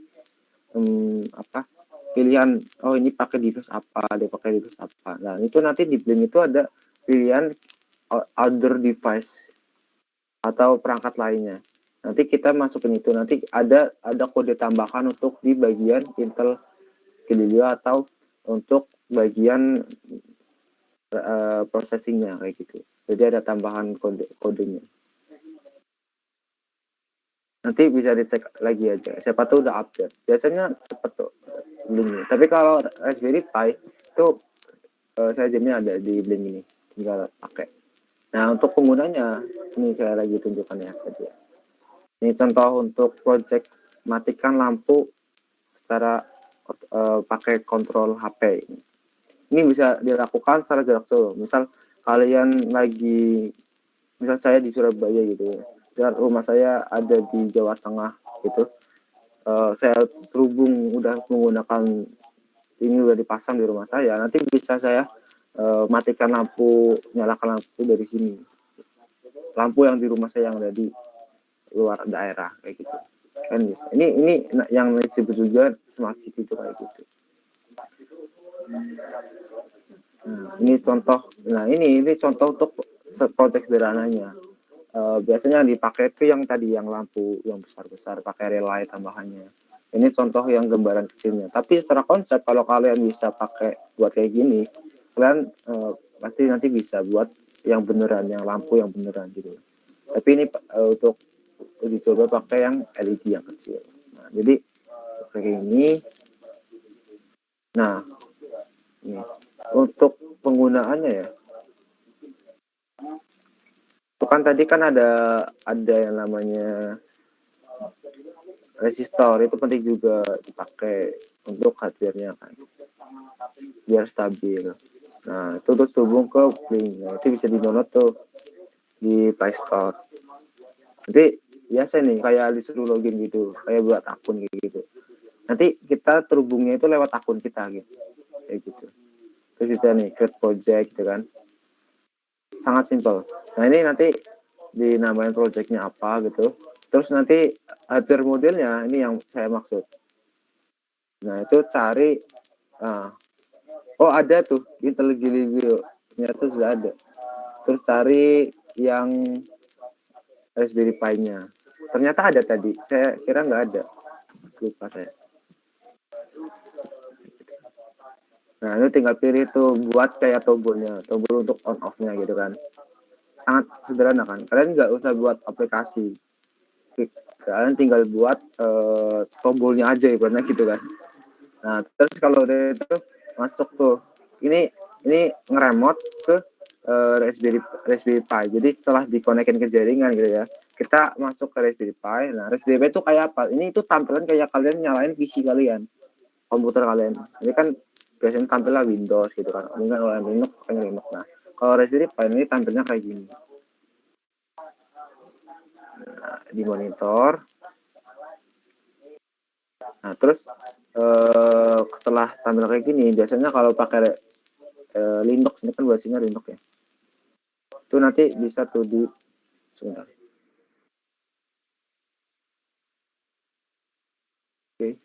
pilihan, oh ini pakai device apa, dia pakai device apa. Nah, itu nanti di Blink itu ada pilihan other device atau perangkat lainnya. Nanti kita masukin itu, nanti ada kode tambahan untuk di bagian Intel Galileo atau untuk bagian processingnya kayak gitu. Jadi ada tambahan kodenya. Nanti bisa dicek lagi aja. Siapa tahu udah update. Biasanya cepet tuh Blink. Tapi kalau Raspberry Pi itu saya jamnya ada di Blink ini. Tinggal pakai. Nah, untuk penggunanya ini saya lagi tunjukkan ya tadi. Ini contoh untuk project matikan lampu secara pakai kontrol HP. Ini bisa dilakukan secara jarak jauh. Misal kalian misal saya di Surabaya gitu ya, dan rumah saya ada di Jawa Tengah gitu. Saya terhubung udah menggunakan ini udah dipasang di rumah saya. Nanti bisa saya matikan lampu, nyalakan lampu dari sini. Lampu yang di rumah saya yang ada di luar daerah kayak gitu. Kan ini yang disebut juga smart city itu kayak gitu. Ini contoh. Nah, ini contoh untuk project sederhananya. Biasanya yang dipakai itu yang tadi yang lampu yang besar-besar pakai relay tambahannya. Ini contoh yang gambaran kecilnya. Tapi secara konsep kalau kalian bisa pakai buat kayak gini, kalian pasti nanti bisa buat yang beneran, yang lampu yang beneran gitu. Tapi ini untuk dicoba pakai yang LED yang kecil. Nah, jadi kayak ini. Nah, ini untuk penggunaannya ya. Untuk kan tadi kan ada yang namanya resistor, itu penting juga dipakai untuk hardware-nya kan, biar stabil. Nah, itu terus hubung ke Blink. Nah, itu bisa di-download tuh di Play Store. Nanti biasa nih kayak disuruh login gitu, kayak buat akun gitu. Nanti kita terhubungnya itu lewat akun kita gitu, kayak gitu. Terus bisa nih create project gitu kan, sangat simpel. Nah ini nanti dinamain projectnya apa gitu. Terus nanti hardware modelnya ini yang saya maksud. Nah itu cari, oh ada tuh Intel Galileo, ternyata sudah ada. Terus cari yang Raspberry Pi-nya. Ternyata ada tadi, saya kira nggak ada, lupa saya. Nah ini tinggal pilih tuh buat kayak tombolnya, tombol untuk on off-nya gitu kan. Sangat sederhana kan. Kalian nggak usah buat aplikasi. Kalian tinggal buat tombolnya aja ibaratnya gitu kan. Nah terus kalau udah itu masuk tuh, ini ngeremote ke Raspberry Pi. Jadi setelah dikonekin ke jaringan gitu ya, kita masuk ke Raspberry Pi. Nah Raspberry Pi itu kayak apa? Ini itu tampilan kayak kalian nyalain PC kalian, komputer kalian. Ini kan biasanya tampilnya Windows gitu kan, mungkin kalau Linux pakai Linux. Nah kalau Raspberry Pi ini tampilnya kayak gini. Nah, di monitor. Nah terus setelah tampil kayak gini, biasanya kalau pakai Linux, ini kan bahasanya Linux ya, itu nanti bisa tuh di sebentar. Oke.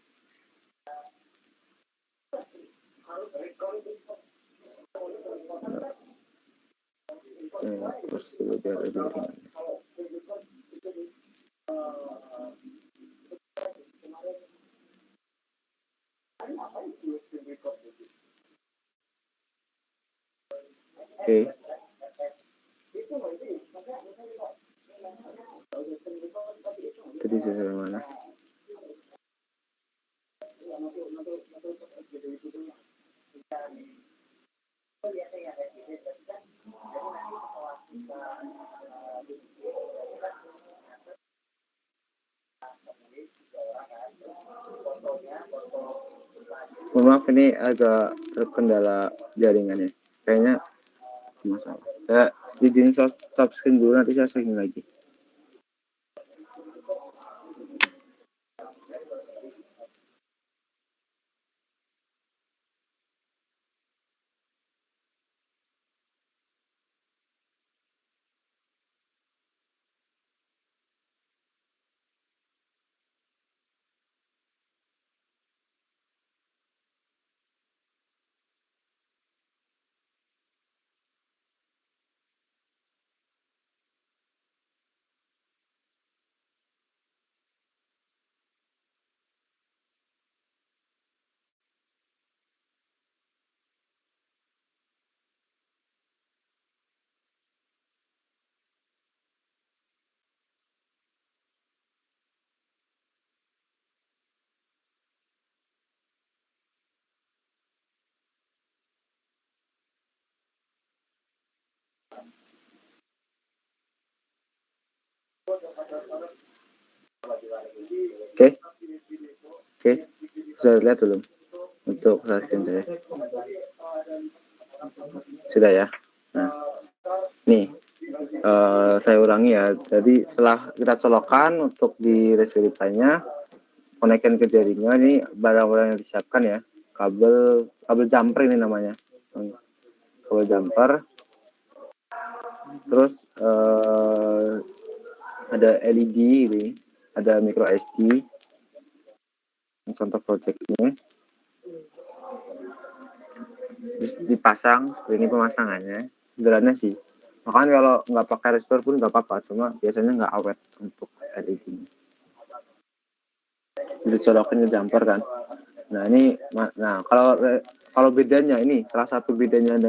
Terus biar lebih ringan. Oke. Tadi saya mana? Mohon maaf ini agak terkendala jaringannya. Kayaknya masalah. Saya izin stop screen dulu, nanti saya sharing lagi. Oke, bisa lihat belum untuk screen saya? Sudah ya. Nah, nih saya ulangi ya. Jadi setelah kita colokan untuk di Raspberry Pi-nya, konekkan ke jaringan, ini barang-barang yang disiapkan ya. Kabel jumper ini namanya. Kabel jumper. Terus ada LED ini, ada micro SD. Contoh projectnya. Dipasang, ini pemasangannya sederhana sih. Makanya kalau nggak pakai resistor pun nggak apa-apa, cuma biasanya nggak awet untuk LED ini. Dicolokin ke jumper kan. Nah ini, nah kalau bedanya ini, salah satu bedanya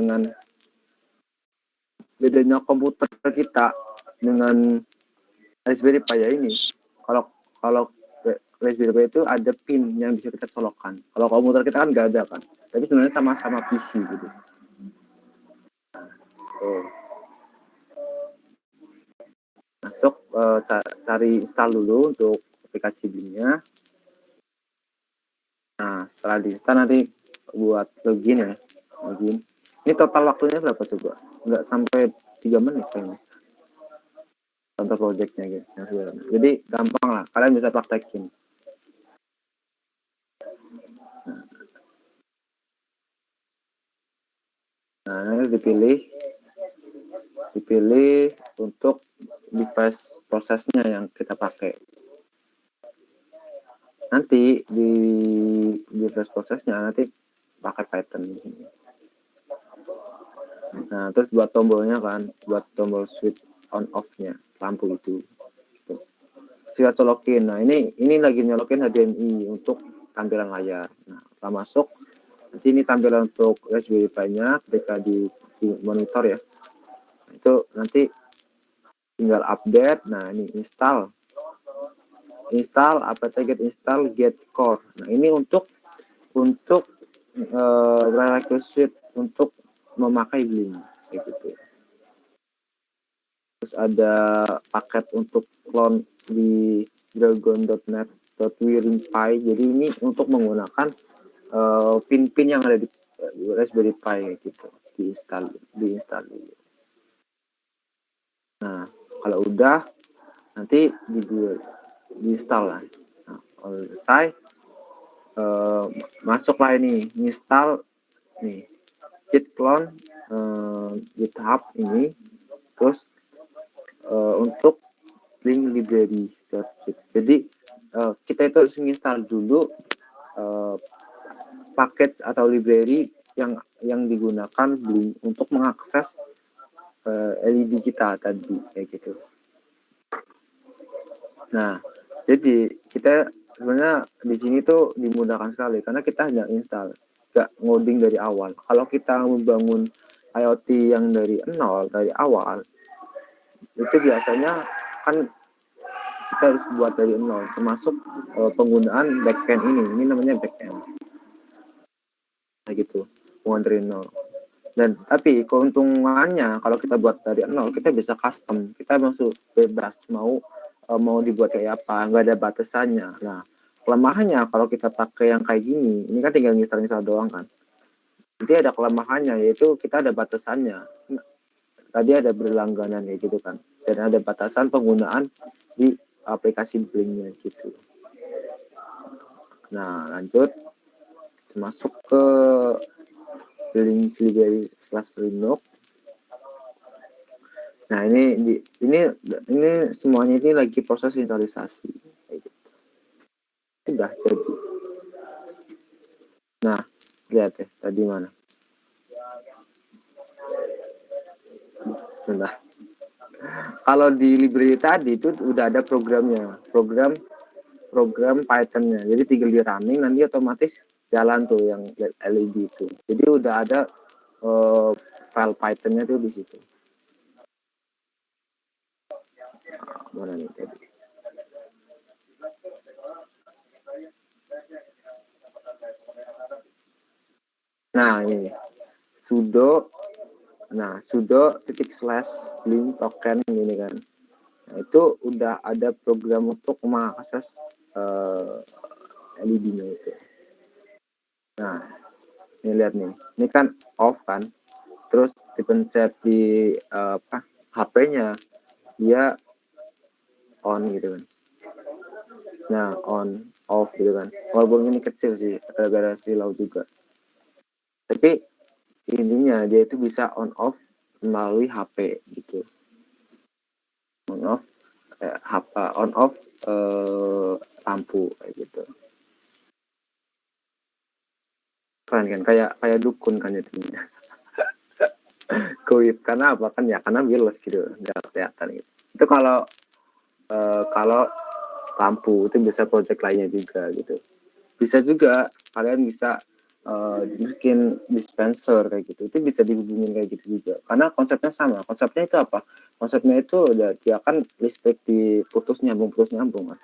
komputer kita dengan Raspberry Pi ya ini. Kalau Raspberry Pi itu ada pin yang bisa kita colokkan. Kalau komputer kita kan nggak ada kan. Tapi sebenarnya sama-sama PC gitu. Oh. masuk cari install dulu untuk aplikasi Blink-nya. Nah, setelah di install nanti buat login ya, login. Ini total waktunya berapa coba? Nggak sampai 3 menit kayaknya. Contoh projectnya gitu. Jadi gampang lah, kalian bisa praktekin. Nah, ini dipilih untuk device prosesnya yang kita pakai. Nanti di device prosesnya nanti pakai Python di sini. Nah, terus buat tombolnya kan, buat tombol switch on off-nya lampu itu. Gitu. Kita colokin. Nah, ini lagi nyolokin HDMI untuk tampilan layar. Nah, setelah masuk, nanti ini tampilan untuk Raspberry Pi-nya ketika di monitor ya. Nah, itu nanti tinggal update. Nah, ini install apt-get install get core. Nah, ini untuk prerequisite untuk memakai Blink kayak gitu. Terus ada paket untuk clone di dragon.net.wiringpy. Jadi ini untuk menggunakan pin-pin yang ada di Raspberry Pi gitu, diinstal dulu. Nah, kalau udah nanti diinstal lah. Nah, kalau selesai masuklah ini install nih git clone GitHub ini, terus untuk link library. Jadi kita itu harus install dulu paket atau library yang digunakan Blink untuk mengakses LED kita tadi kayak gitu. Nah, jadi kita sebenarnya di sini tuh dimudahkan sekali karena kita hanya install, nggak ngoding dari awal. Kalau kita membangun IoT yang dari nol dari awal, itu biasanya kan kita harus buat dari nol, termasuk penggunaan backend ini namanya backend, kayak gitu, mulai dari nol. Dan tapi keuntungannya kalau kita buat dari nol, kita bisa custom, kita masuk bebas mau dibuat kayak apa, nggak ada batasannya. Nah, kelemahannya kalau kita pakai yang kayak gini, ini kan tinggal install doang kan. Nanti ada kelemahannya, yaitu kita ada batasannya. Nah, tadi ada berlangganan ya gitu kan, dan ada batasan penggunaan di aplikasi Blink-nya gitu. Nah, lanjut masuk ke Blink library /Linux. Nah, ini semuanya ini lagi proses instalisasi. Sudah jadi. Nah, lihat ya, tadi mana? Sudah. Kalau di library tadi itu udah ada programnya, program Python-nya. Jadi tinggal di running, nanti otomatis jalan tuh yang LED itu. Jadi udah ada file Python-nya tuh di situ. Nah, mana nih tadi? Nah, ini sudo /blink token gini kan. Nah, itu udah ada program untuk mengakses LED-nya itu. Nah, ini lihat nih, ini kan off kan, terus dipencet di HP-nya, dia on gitu kan. Nah, on off gitu kan. Walaupun ini kecil sih, gara-gara silau juga. Tapi intinya dia itu bisa on off melalui HP gitu. On off lampu kayak gitu. Keren kan, kayak dukun kan jadinya. Goib karena apa kan ya, karena wireless gitu, nggak kelihatan gitu. Itu kalau lampu itu bisa project lainnya juga gitu. Bisa juga kalian bisa bikin dispenser kayak gitu, itu bisa dihubungin kayak gitu juga, karena konsepnya sama. Konsepnya itu apa? Konsepnya itu dia kan listrik putus nyambung kan.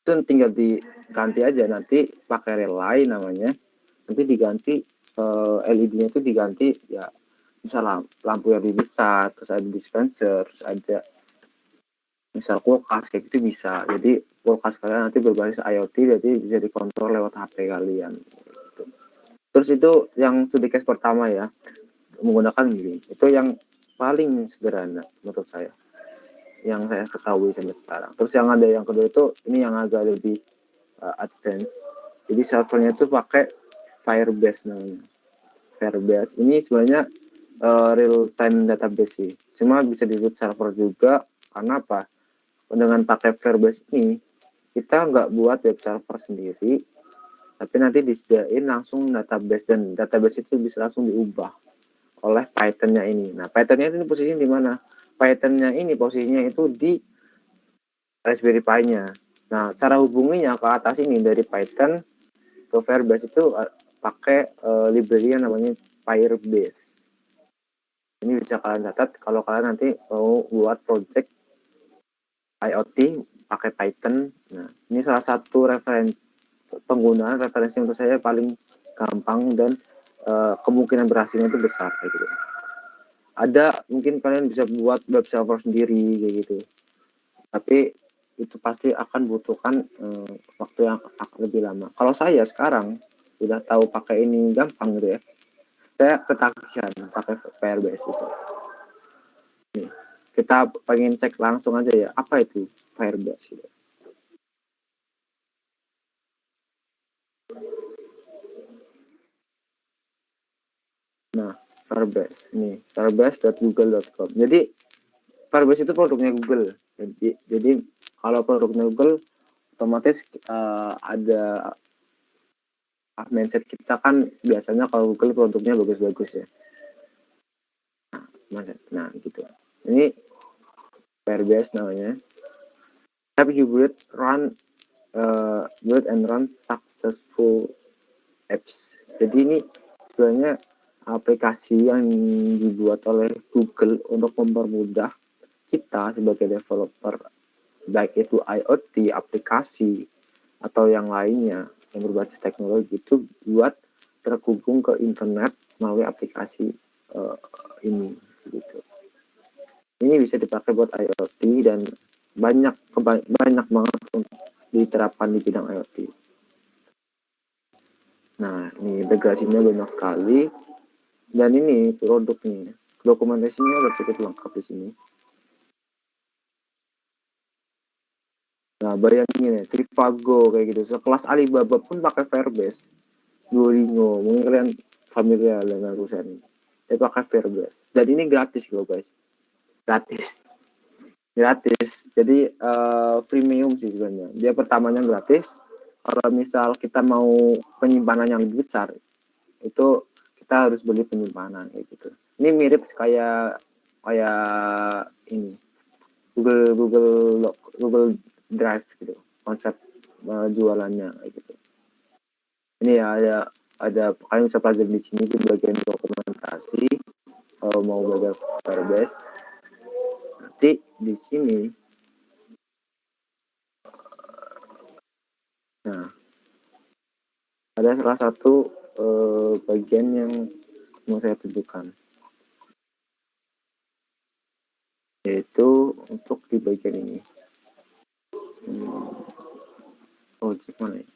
Itu tinggal diganti aja, nanti pakai relay namanya, nanti diganti LED-nya itu diganti ya, misalnya lampu yang lebih besar, terus ada dispenser, terus ada misal kulkas kayak gitu bisa. Jadi kulkas kalian nanti berbasis IoT, jadi bisa dikontrol lewat HP kalian. Gitu. Terus itu yang studi case pertama ya, menggunakan gini. Itu yang paling sederhana menurut saya, yang saya ketahui sampai sekarang. Terus yang ada yang kedua itu, ini yang agak lebih advance. Jadi servernya itu pakai Firebase namanya. Firebase ini sebenarnya real time database sih. Cuma bisa di root server juga. Karena apa? Dengan pakai Firebase ini kita nggak buat web server sendiri, tapi nanti disediain langsung database, dan database itu bisa langsung diubah oleh Python-nya ini. Nah, Python-nya ini posisinya di mana? Python-nya ini posisinya itu di Raspberry Pi-nya. Nah, cara hubunginya ke atas ini dari Python ke Firebase itu pakai library yang namanya Firebase. Ini bisa kalian catat kalau kalian nanti mau buat project IoT pakai Python. Nah, ini salah satu penggunaan referensi untuk saya paling gampang dan kemungkinan berhasilnya itu besar kayak gitu. Ada mungkin kalian bisa buat web server sendiri kayak gitu, tapi itu pasti akan butuhkan waktu yang lebih lama. Kalau saya sekarang sudah tahu pakai ini gampang gitu ya, saya ketagihan pakai Firebase itu. Nih, kita pengen cek langsung aja ya, apa itu Firebase gitu. Nah, Firebase ini firebase.google.com. Jadi Firebase itu produknya Google. Jadi kalau produknya Google otomatis ada mindset kita kan biasanya kalau Google produknya bagus-bagus ya. Nah, gitu. Ini Firebase namanya. Have you build and run successful apps. Jadi ini sebenarnya aplikasi yang dibuat oleh Google untuk mempermudah kita sebagai developer, baik itu IoT, aplikasi, atau yang lainnya yang berbasis teknologi, itu buat terhubung ke internet melalui aplikasi ini gitu. Ini bisa dipakai buat IoT dan banyak banget untuk diterapkan di bidang IoT. Nah, ini integrasinya banyak sekali, dan ini produknya, dokumentasinya udah cukup lengkap di sini. Nah, bayangin ya, Trivago kayak gitu, sekelas Alibaba pun pakai Firebase. Duolingo, mungkin kalian familiar dengan perusahaan ini. Dia pakai Firebase. Dan ini gratis loh guys, gratis. Jadi premium sih sebenarnya. Dia pertamanya gratis. Kalau misal kita mau penyimpanan yang lebih besar, itu kita harus beli penyimpanan kayak gitu. Ini mirip kayak ini Google Drive gitu, konsep jualannya kayak gitu. Ini ya ada kalian bisa pelajari di sini di bagian dokumentasi. Kalau mau belajar Firebase, nanti di sini. Nah, ada salah satu bagian yang mau saya tunjukkan, yaitu untuk di bagian ini. Oh, mana ya?